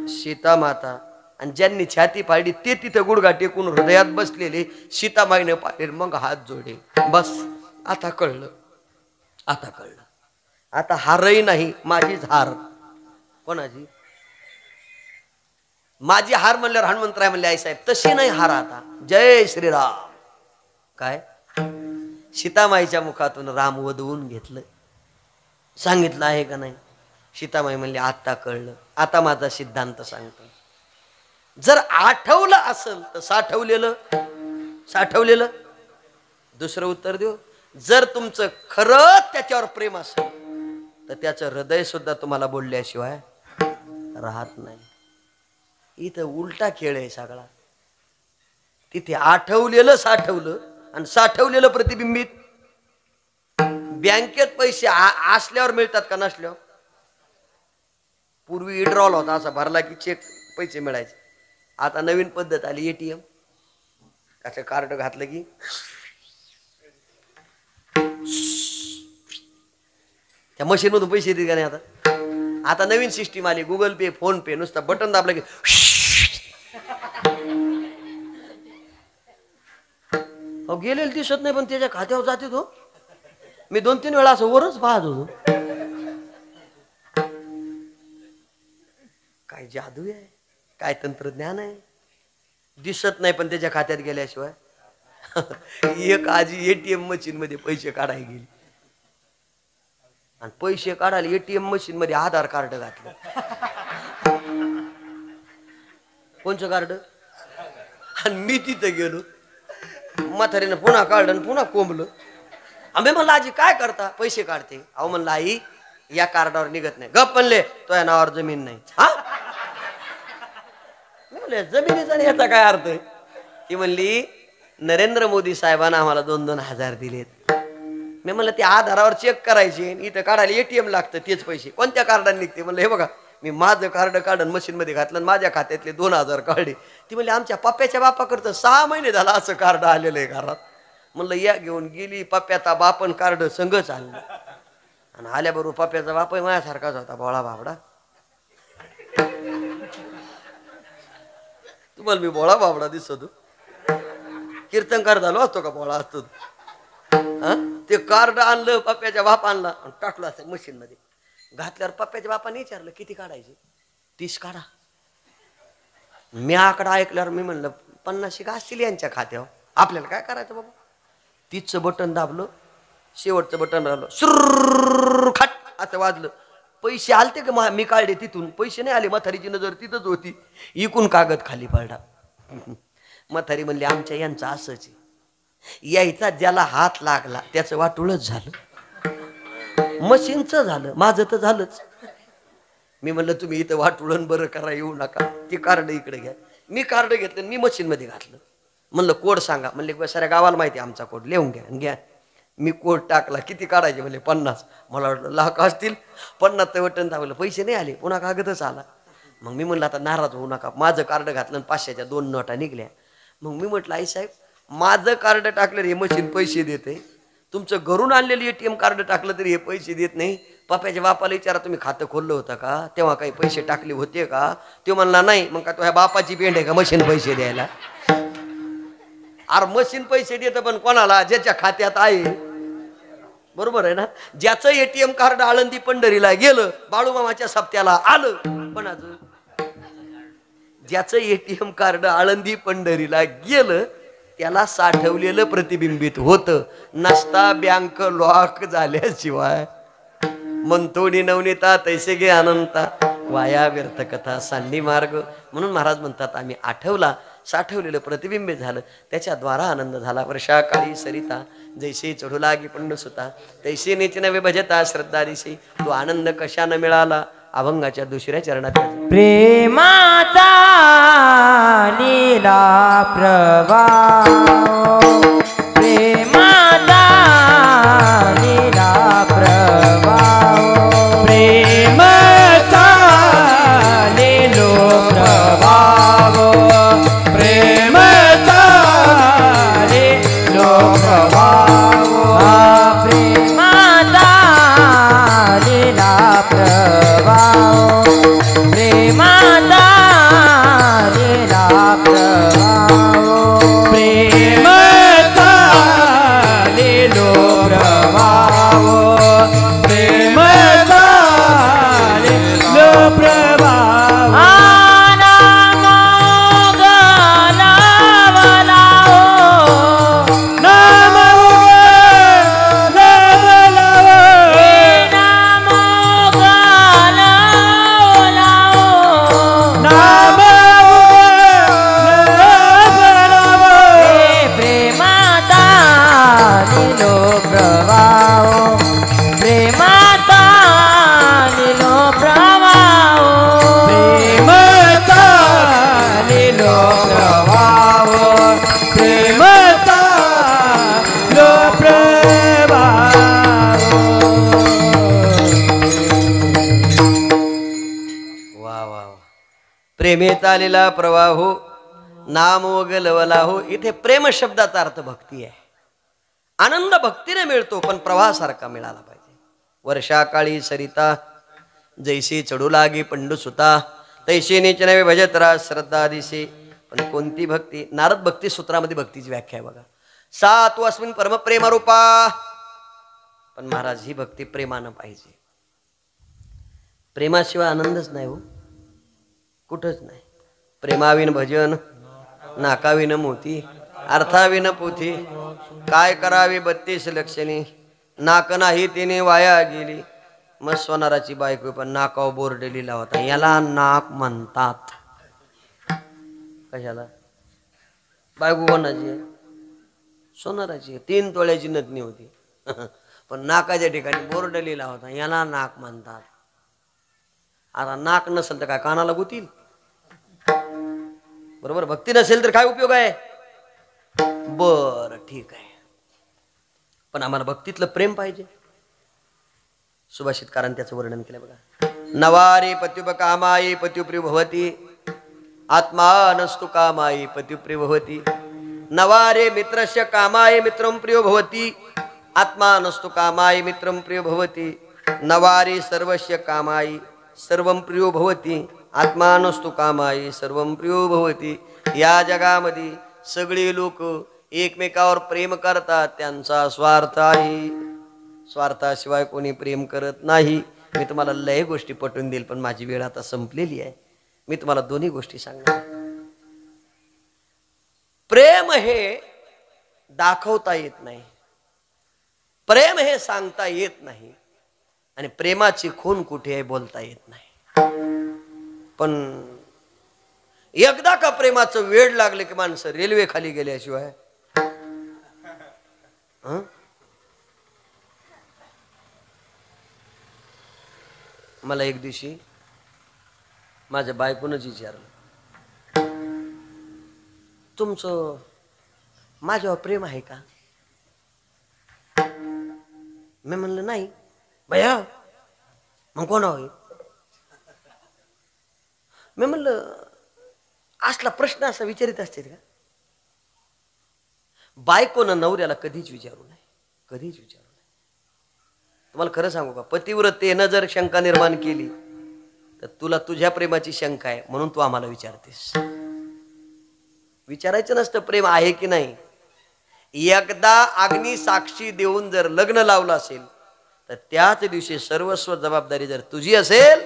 सीता माता आणि ज्यांनी छाती फाडी ते तिथे गुडघा टेकून हृदयात बसलेले सीतामाईने पाहिले, मग हात जोडे. बस आता कळलं, आता कळलं. आता हारही नाही, माझीच हार. कोणाची? माझी हार म्हणल्यावर हनुमंतराय म्हणले, आई साहेब तशी नाही हार आता. जय श्रीराम. काय? सीतामाईच्या मुखातून राम वधवून घेतलं. सांगितलं आहे का नाही? सीतामाई म्हणली आता कळलं. आता माझा सिद्धांत सांगतो. जर आठवलं असेल तर साठवलेलं, साठवलेलं. दुसरं उत्तर देऊ, जर तुमचं खरं त्याच्यावर प्रेम असेल तर त्याचं हृदय सुद्धा तुम्हाला बोलल्याशिवाय राहत नाही. इथं उलटा खेळ आहे सगळा. तिथे आठवलेलं साठवलं आणि साठवलेलं प्रतिबिंबित. बँकेत पैसे असल्यावर मिळतात का नसल्यावर? पूर्वी विड्रॉल होता, असा भरला की चेक पैसे मिळायचे. आता नवीन पद्धत आली, एटीएम. असं कार्ड घातलं की त्या मशीन मधून पैसे येतील का नाही? आता नवीन सिस्टीम आली, गुगल पे, फोन पे. नुसतं बटन दाबलं की गेलेलं दिसत नाही पण त्याच्या खात्यावर जाते तो. मी 2-3 वेळा असं वरच पाहत होतो. काय जादू आहे, काय तंत्रज्ञान आहे. दिसत नाही पण त्याच्या खात्यात गेल्याशिवाय. एक आजी एटीएम मशीन मध्ये पैसे काढायला गेली आणि पैसे काढायला एटीएम मशीन मध्ये आधार कार्ड घातलं. कोणचं कार्ड? आणि मी तिथं गेलो, म्हातारीनं पुन्हा काढलं आणि पुन्हा कोंबलं. आम्ही म्हणलं आजी काय करता? पैसे काढते. अहो म्हणलं आई या कार्डावर निघत नाही. गप म्हणले, तो या नावावर जमीन नाही. हा म्हणले जमिनीचा याचा काय अर्थ आहे? ती म्हणली नरेंद्र मोदी साहेबांना आम्हाला 2-2 हजार दिलेत. मी म्हणलं ते आधारावर चेक करायचे, इथं काढायला एटीएम लागतं, तेच पैसे कोणत्या कार्डाने निघते? म्हणलं हे बघा मी माझं कार्ड काढून मशीन मध्ये घातलं, माझ्या खात्यातले 2000 काढले. ती म्हणली आमच्या पप्प्याच्या बापाकडचं 6 महिने झाला असं कार्ड आलेलं आहे घरात. म्हणलं या घेऊन गेली. पप्प्याचा बापन कार्ड संघच आणलं आणि आल्याबरोबर पप्प्याचा बाप माझ्यासारखाच होता, भोळा बाबडा. तुम्हाला मी भोळा बाबडा दिसतो? कीर्तनकार झालो असतो का भोळा असतो? ते कार्ड आणलं, पप्प्याच्या बाप आणला आणि टाकलं असं मशीन मध्ये. घातल्यावर पप्प्याच्या बापाने विचारलं किती काढायचे? 30 काढा. मी आकडा ऐकल्यावर मी म्हणलं 50 का असतील यांच्या खात्यावर, आपल्याला काय करायचं बाबा. 30चं बटन दाबलं, शेवटचं बटन दाबलं, सुर खाट असं वाजलं. पैसे आलते का? मी काढले तिथून. पैसे नाही आले. म्हातारीची नजर तिथंच होती. इकून कागद खाली पडला. म्हातारी म्हणली आमच्या यांचं असंच आहे. यायचा ज्याला हात लागला त्याचं वाटुळच झालं, मशीनचं झालं, माझं तर झालंच. मी म्हणलं तुम्ही इथं वाटुळण बरं करा, येऊ नका, ती कार्ड इकडे घ्या. मी कार्ड घेतलं, मी मशीन मध्ये घातलं. म्हणलं कोड सांगा. म्हणले साऱ्या गावाला माहिती आमचा कोड, लिहून घ्या. घ्या मी कोड टाकला. किती काढायचे म्हणले 50. मला वाटलं लाख असतील. 50 ते वटण दाबलं, पैसे नाही आले, पुन्हा कागदच आला. मग मी म्हणलं आता नाराज होऊ नका. माझं कार्ड घातलं, 500च्या 2 नोटा निघल्या. मग मी म्हटलं आई साहेब, माझं कार्ड टाकलं हे मशीन पैसे देते, तुमचं घरून आणलेलं ATM कार्ड टाकलं तरी हे पैसे देत नाही. पप्याच्या बापाला विचारा तुम्ही खातं खोललं होतं का, तेव्हा काही पैसे टाकले होते का? तो म्हणला नाही. मग का तो ह्या बापाची पेंड आहे का मशीन पैसे द्यायला? अरे मशीन पैसे देतं पण कोणाला? ज्याच्या खात्यात आहे. बरोबर आहे ना? ज्याचं ATM कार्ड आळंदी पंढरीला गेलं, बाळूमामाच्या सप्त्याला आलं, पण अजून ज्याचं ATM कार्ड आळंदी पंढरीला गेलं त्याला साठवलेलं प्रतिबिंबित होतं. नसता बँक लॉक झाल्याशिवाय मंतोडी नवनीता तैसे गे अनंता, वाया व्यर्थ कथा सांडी मार्ग. म्हणून महाराज म्हणतात आम्ही आठवला, साठवलेलं प्रतिबिंबित झालं, त्याच्याद्वारा आनंद झाला. वर्षाकाळी सरिता जैसे चढू लागी पंडसुता, तैसे नेच नवे भजता श्रद्धा दिशी. तो आनंद कशानं मिळाला? अभंगाच्या दुसऱ्या चरणात. प्रेमाचा लीला प्रवाह, प्रेमाचा लीला प्रवाह, प्रेमाचा लीलो प्रवाह, प्रेमाचा लीलो प्रवाह, प्रेमाचा लीला प्रवाह, प्रेमाचा लीला प्रवाह, प्रेमाचा लीलो प्रवाह, प्रेमाचा लीलो प्रवाह. नाम गलावला हो, नाम गलावला हो, नाम गलावला हो, नाम गलावला हो, प्रेमाचा लीलो प्रवाह, प्रेमाचा लीलो प्रवाह, प्रेमाचा लीलो प्रवाह, प्रेमाचा लीलो प्रवाह. वा वा वा. प्रेमेचा आलेला प्रवाह हो, नाम वगलवला हो. इथे प्रेम शब्दाचा अर्थ भक्ती आहे. आनंद भक्तीने मिळतो, पण प्रवाहासारखा मिळाला पाहिजे. वर्षाकाळी सरिता जैसे चढू लागे पंडुसुता, तैसे नेच नवे भजत रास श्रद्धा दिसे. पण कोणती भक्ती? नारद भक्ती सूत्रामध्ये भक्तीची व्याख्या आहे बघा. सात अस्मिन परमप्रेमरूपा. पण महाराज ही भक्ती प्रेमानं पाहिजे. प्रेमाशिवाय आनंदच नाही हो, कुठंच नाही. प्रेमाविन भजन, नाकाविन मोती, अर्थाविन पोथी. काय करावी 32 लक्षणी, नाक नाही तिने वाया गेली. मग सोनाराची बायको पण नाकावर बोर्ड लिहिला होता, याला नाक म्हणतात. कशाला? बायको कोणाची आहे? सोनाराची. 3 तोळ्याची नथनी होती, पण नाकाच्या ठिकाणी बोर्ड लिहिला होता, याला नाक म्हणतात. आता नाक नसेल तर काय कानाला गुतील? बरोबर. भक्ती नसेल तर काय उपयोग आहे? बर ठीक आहे, पण आम्हाला भक्तीतलं प्रेम पाहिजे. सुभाषितकारांनी त्याचं वर्णन केलं बघा. नवारे पत्युप कामाई पत्युप्रिय भवती, आत्मा नस्तु कामाई पत्युप्रिय भवती. नवारे मित्रस्य कामाय मित्रं प्रियो भवती, आत्मा नस्तु कामाय मित्रं प्रियो भवती. नवारे सर्वस्य कामाय सर्वं प्रियो भवती, आत्मा नस्तु कामाय सर्वं प्रियो भवती. या जगामध्ये सगळे लोक एकमेकावर प्रेम करतात, त्यांचा स्वार्थ आहे. स्वार्थाशिवाय कोणी प्रेम करत नाही. मी तुम्हाला लय गोष्टी पटवून देईल, पण माझी वेळ आता संपलेली आहे. मी तुम्हाला दोन्ही गोष्टी सांगणार. प्रेम हे दाखवता येत नाही, प्रेम हे सांगता येत नाही, आणि प्रेमाची खून कुठे आहे बोलता येत नाही. पण एकदा का प्रेमाचं वेड लागले की माणसं रेल्वे खाली गेल्याशिवाय हं? मला एक दिवशी माझ्या बायकोनंच विचारलं, तुमचं माझ्यावर प्रेम आहे का? मी म्हणलं नाही. भैया मग कोणावर आहे? मी म्हणलं असला प्रश्न असा विचारित असते का? बायकोनं नवऱ्याला कधीच विचारू नये, कधीच विचारू नये. तुम्हाला खरं सांगू का, पतिव्रतेनं जर शंका निर्माण केली तर तुला तुझ्या प्रेमाची शंका आहे म्हणून तू आम्हाला विचारतेस. विचारायचं नसतं प्रेम आहे की नाही. एकदा अग्नी साक्षी देऊन जर लग्न लावलं असेल तर त्याच दिवशी सर्वस्व जबाबदारी जर तुझी असेल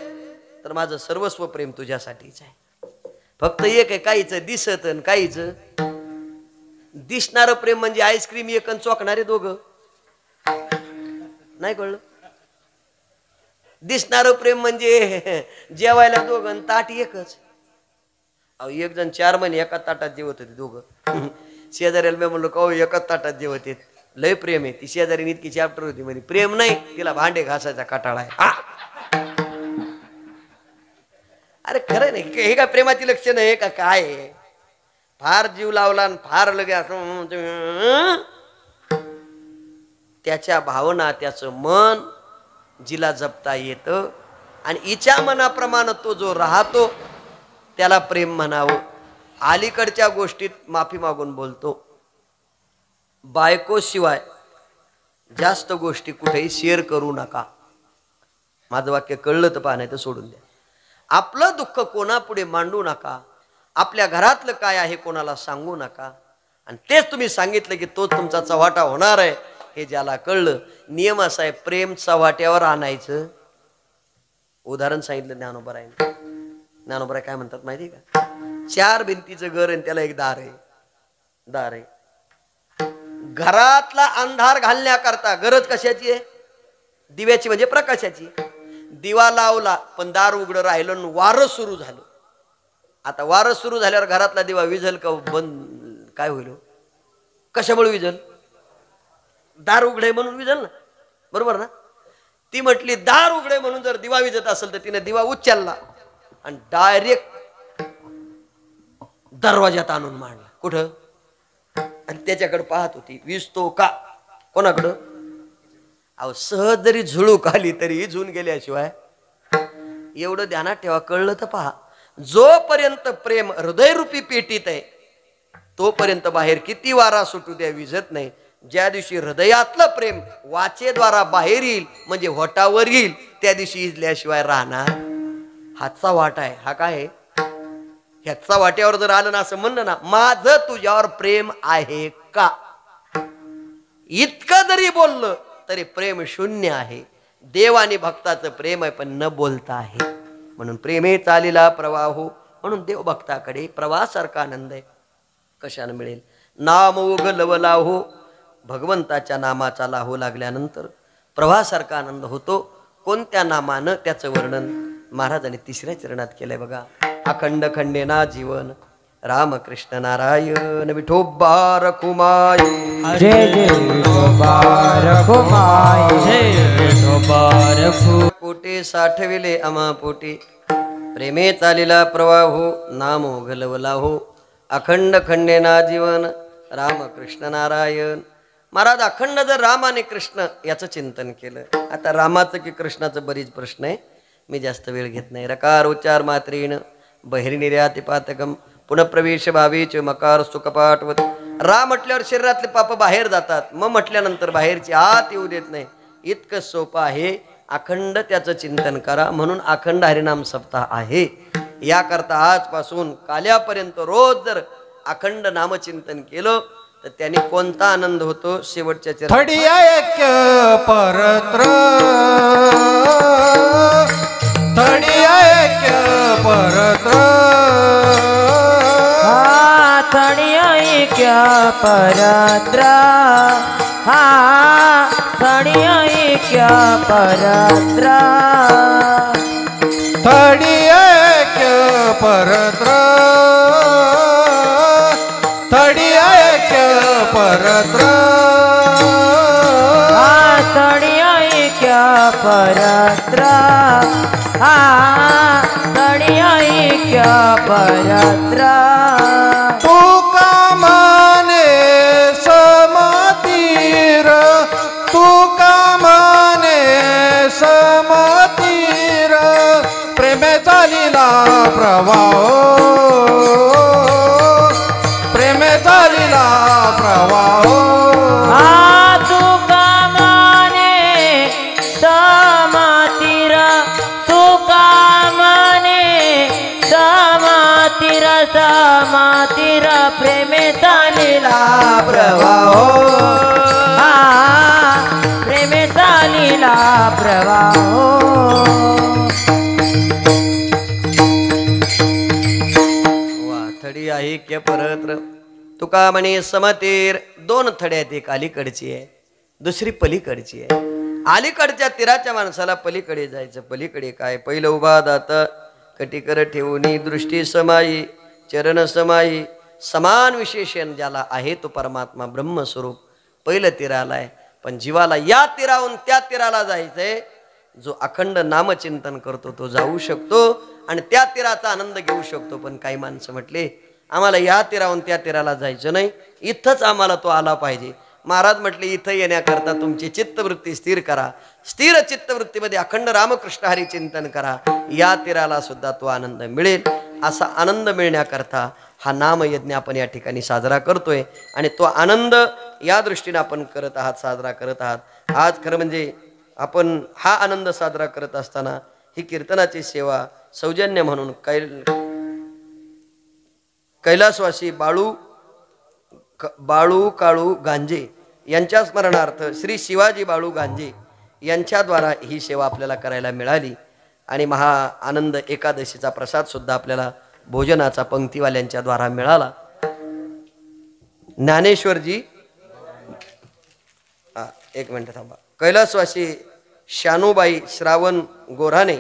तर माझं सर्वस्व प्रेम तुझ्यासाठीच आहे. फक्त एक आहे, काहीच दिसत आणि काहीच दिसणारं प्रेम म्हणजे आईस्क्रीम एक आणि चोकणारे दोघं. नाही कळलं? दिसणारं प्रेम म्हणजे जेवायला दोघं ताट एकच. अहो एक जण 4 महिने एका ताटात जेवत होते दोघं. शेजाऱ्याला मी म्हणलो का एकाच ताटात जेवत आहेत, लय प्रेम आहे. ती शेजारी इतकी चॅप्टर होती म्हणजे प्रेम नाही, तिला भांडे घासायचा कटाळा आहे. अरे खरं नाही, हे काय प्रेमाची लक्षण आहे का काय आहे? फार जीव लावला आणि फार लगे असं त्याच्या भावना त्याचं मन जिला जपता येतं आणि हिच्या मनाप्रमाणे तो जो राहतो त्याला प्रेम म्हणावं. अलीकडच्या गोष्टीत माफी मागून बोलतो, बायको शिवाय जास्त गोष्टी कुठेही शेअर करू नका. माझं वाक्य कळलं तर पहा, नाही तर सोडून द्या. आपलं दुःख कोणापुढे मांडू नका. आपल्या घरातलं काय आहे कोणाला सांगू नका. आणि तेच तुम्ही सांगितलं की तोच तुमचा चव्हाटा होणार आहे हे ज्याला कळलं. नियम असा आहे, प्रेम चव्हाट्यावर आणायचं. उदाहरण सांगितलं ज्ञानोबरायने. ज्ञानोबराय काय म्हणतात माहिती आहे का? 4 भिंतीचं घर आणि त्याला एक दार आहे. दार आहे. घरातला अंधार घालण्याकरता गरज कशाची आहे? दिव्याची, म्हणजे प्रकाशाची. दिवा लावला पण दार उघडं राहिलं आणि वारं सुरू झालं. आता वारं सुरू झाल्यावर घरातला दिवा विझल का बंद? काय होईल? कशामुळे विझल? दार उघडे म्हणून विझल ना, बरोबर ना? ती म्हटली दार उघडे म्हणून जर दिवा विझत असेल तर तिने दिवा उचलला आणि डायरेक्ट दरवाजात आणून मांडला. कुठं? आणि त्याच्याकडे पाहत होती, विजतो का? कोणाकडं? अहो सहज जरी झुळूक आली तरी झुन गेल्याशिवाय. एवढं ध्यानात ठेवा. कळलं तर पहा, जोपर्यंत प्रेम हृदयरूपी पेटीत आहे तोपर्यंत बाहेर किती वारा सुटू द्या विझत नाही. ज्या दिवशी हृदयातलं प्रेम वाचेद्वारा बाहेर येईल म्हणजे होटावर येईल त्या दिवशी इजल्याशिवाय राहणार. हातचा वाटा आहे हा. काय आहे? ह्याचा वाट्यावर जर आलं ना असं म्हणलं ना, माझं तुझ्यावर प्रेम आहे का, इतकं जरी बोललं तरी प्रेम शून्य आहे. देव आणि भक्ताचं प्रेम आहे पण न बोलता आहे. म्हणून प्रेमे चालीला प्रवाहो. म्हणून देव भक्ताकडे प्रवाहासारखा आनंद आहे. कशाने मिळेल? नाम ओघ लवला हो. भगवंताच्या नामाचा लाहो लागल्यानंतर प्रवाहासारखा आनंद होतो. कोणत्या नामानं? त्याचं वर्णन महाराजांनी 3ऱ्या चरणात केलंय बघा. अखंड खंडेना जीवन रामकृष्ण नारायण विठोबा रखुमाई. जय जय विठोबा रखुमाई. जय विठोबा रखु. पोटे साठविले आम्हा पोटे प्रेमे चालीला प्रवाहो. नाम ओघलवला हो. अखंड खंडेना जीवन रामकृष्ण नारायण. महाराज अखंड जर राम आणि कृष्ण याचं चिंतन केलं. आता रामाचं की कृष्णाचं बरीच प्रश्न आहे, मी जास्त वेळ घेत नाही. रकार उच्चार मात्रेण बहिर्निर्यातिपातकम पुनःप्रवेश भावेच मकार सुकपाटवत. राम म्हटल्यावर शरीरातले पाप बाहेर जातात, मग म्हटल्यानंतर बाहेरची आत येऊ देत नाही. इतकं सोपं आहे. अखंड त्याचं चिंतन करा. म्हणून अखंड हरिनाम सप्ताह आहे. याकरता आजपासून काल्यापर्यंत रोज जर अखंड नामचिंतन केलं तर त्याने कोणता आनंद होतो? शेवटच्या चरणात थडी ऐक्य परत्र. थडी ऐक्य परत्र. हा थडी ऐक्य परत्र. हा थडी ऐक्य परत्र. थडी ऐक्य परत्र. थडी ऐक्य परत्र. परत्र तडी ऐक्य परत्र तुका माने समतीर तुका माने समतीर प्रेमेचा लीला प्रवाह प्रेमेचा लीला प्रवाह तुका माने समतीर तुका माने समतीर समतीर प्रेमेचा लीला प्रवाह प्रेमेचा लीला प्रवाह थडी आहे के परत्र तुका म्हणे समतीर दोन थडे आहेत एक अलीकडची आहे दुसरी पलीकडची आहे अलीकडच्या तीराच्या माणसाला पलीकडे जायचं पलीकडे काय पहिलं उभा दात कटिकर ठेवून दृष्टी समाई चरण समाई समान विशेषण ज्याला आहे तो परमात्मा ब्रह्मस्वरूप पहिलं तीराला आहे पण जीवाला या तीराहून त्या तीराला जायचंय जो अखंड नामचिंतन करतो तो जाऊ शकतो आणि त्या तीराचा आनंद घेऊ शकतो पण काही माणसं म्हटले आम्हाला या तीराहून त्या तीराला जायचं नाही इथंच आम्हाला तो आला पाहिजे महाराज म्हटले इथं येण्याकरता तुमची चित्तवृत्ती स्थिर करा स्थिर चित्तवृत्तीमध्ये अखंड रामकृष्ण हरी चिंतन करा या तीराला सुद्धा तो आनंद मिळेल असा आनंद मिळण्याकरता हा नामयज्ञ आपण या ठिकाणी साजरा करतोय आणि तो आनंद या दृष्टीने आपण करत आहात साजरा करत आहात आज खरं म्हणजे आपण हा आनंद साजरा करत असताना ही कीर्तनाची सेवा सौजन्य म्हणून कैलासवासी बाळू काळू गांजे यांच्या स्मरणार्थ श्री शिवाजी बाळू गांजे यांच्याद्वारा ही सेवा आपल्याला करायला मिळाली आणि महा आनंद एकादशीचा प्रसाद सुद्धा आपल्याला भोजनाचा पंक्तीवाल्यांच्या द्वारा मिळाला ज्ञानेश्वरजी एक मिनिट थांबा कैलासवासी शानूबाई श्रावण गोऱ्हाणे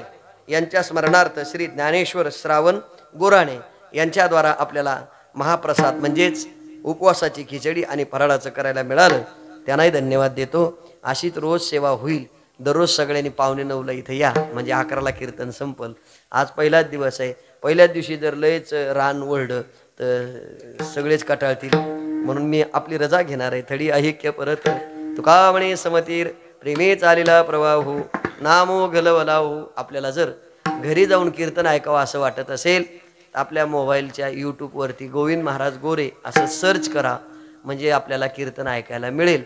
यांच्या स्मरणार्थ श्री ज्ञानेश्वर श्रावण गोऱ्हाणे यांच्याद्वारा आपल्याला महाप्रसाद म्हणजेच उपवासाची खिचडी आणि फराळाचं करायला मिळालं त्यांनाही धन्यवाद देतो अशीच रोज सेवा होईल दररोज सगळ्यांनी 8:45 इथं या म्हणजे 11ला कीर्तन संपल आज पहिलाच दिवस आहे पहिल्याच दिवशी जर लयच रान वळलं तर सगळेच कटाळतील म्हणून मी आपली रजा घेणार आहे थडी ऐक्य परत तुका म्हणे समतीर प्रेमे चालेला प्रवाहू नामो गलवलाहू आपल्याला जर घरी जाऊन कीर्तन ऐकावं असं वाटत असेल तर आपल्या मोबाईलच्या यूट्यूबवरती गोविंद महाराज गोरे असं सर्च करा म्हणजे आपल्याला कीर्तन ऐकायला मिळेल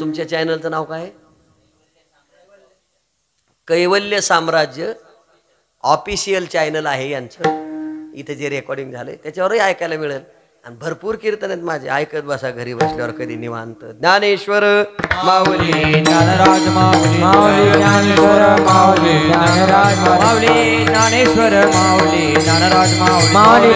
तुमच्या चॅनलचं नाव काय कैवल्य साम्राज्य ऑफिशियल चॅनल आहे यांचं इथे जे रेकॉर्डिंग झालंय त्याच्यावरही ऐकायला मिळेल आणि भरपूर कीर्तन आहेत माझे ऐकत बसा घरी बसल्यावर कधी निवांत ज्ञानेश्वर माऊली ज्ञानराज माऊली माऊली ज्ञानेश्वर माऊली ज्ञानराज माऊली ज्ञानेश्वर माऊली ज्ञानराज माऊली माऊली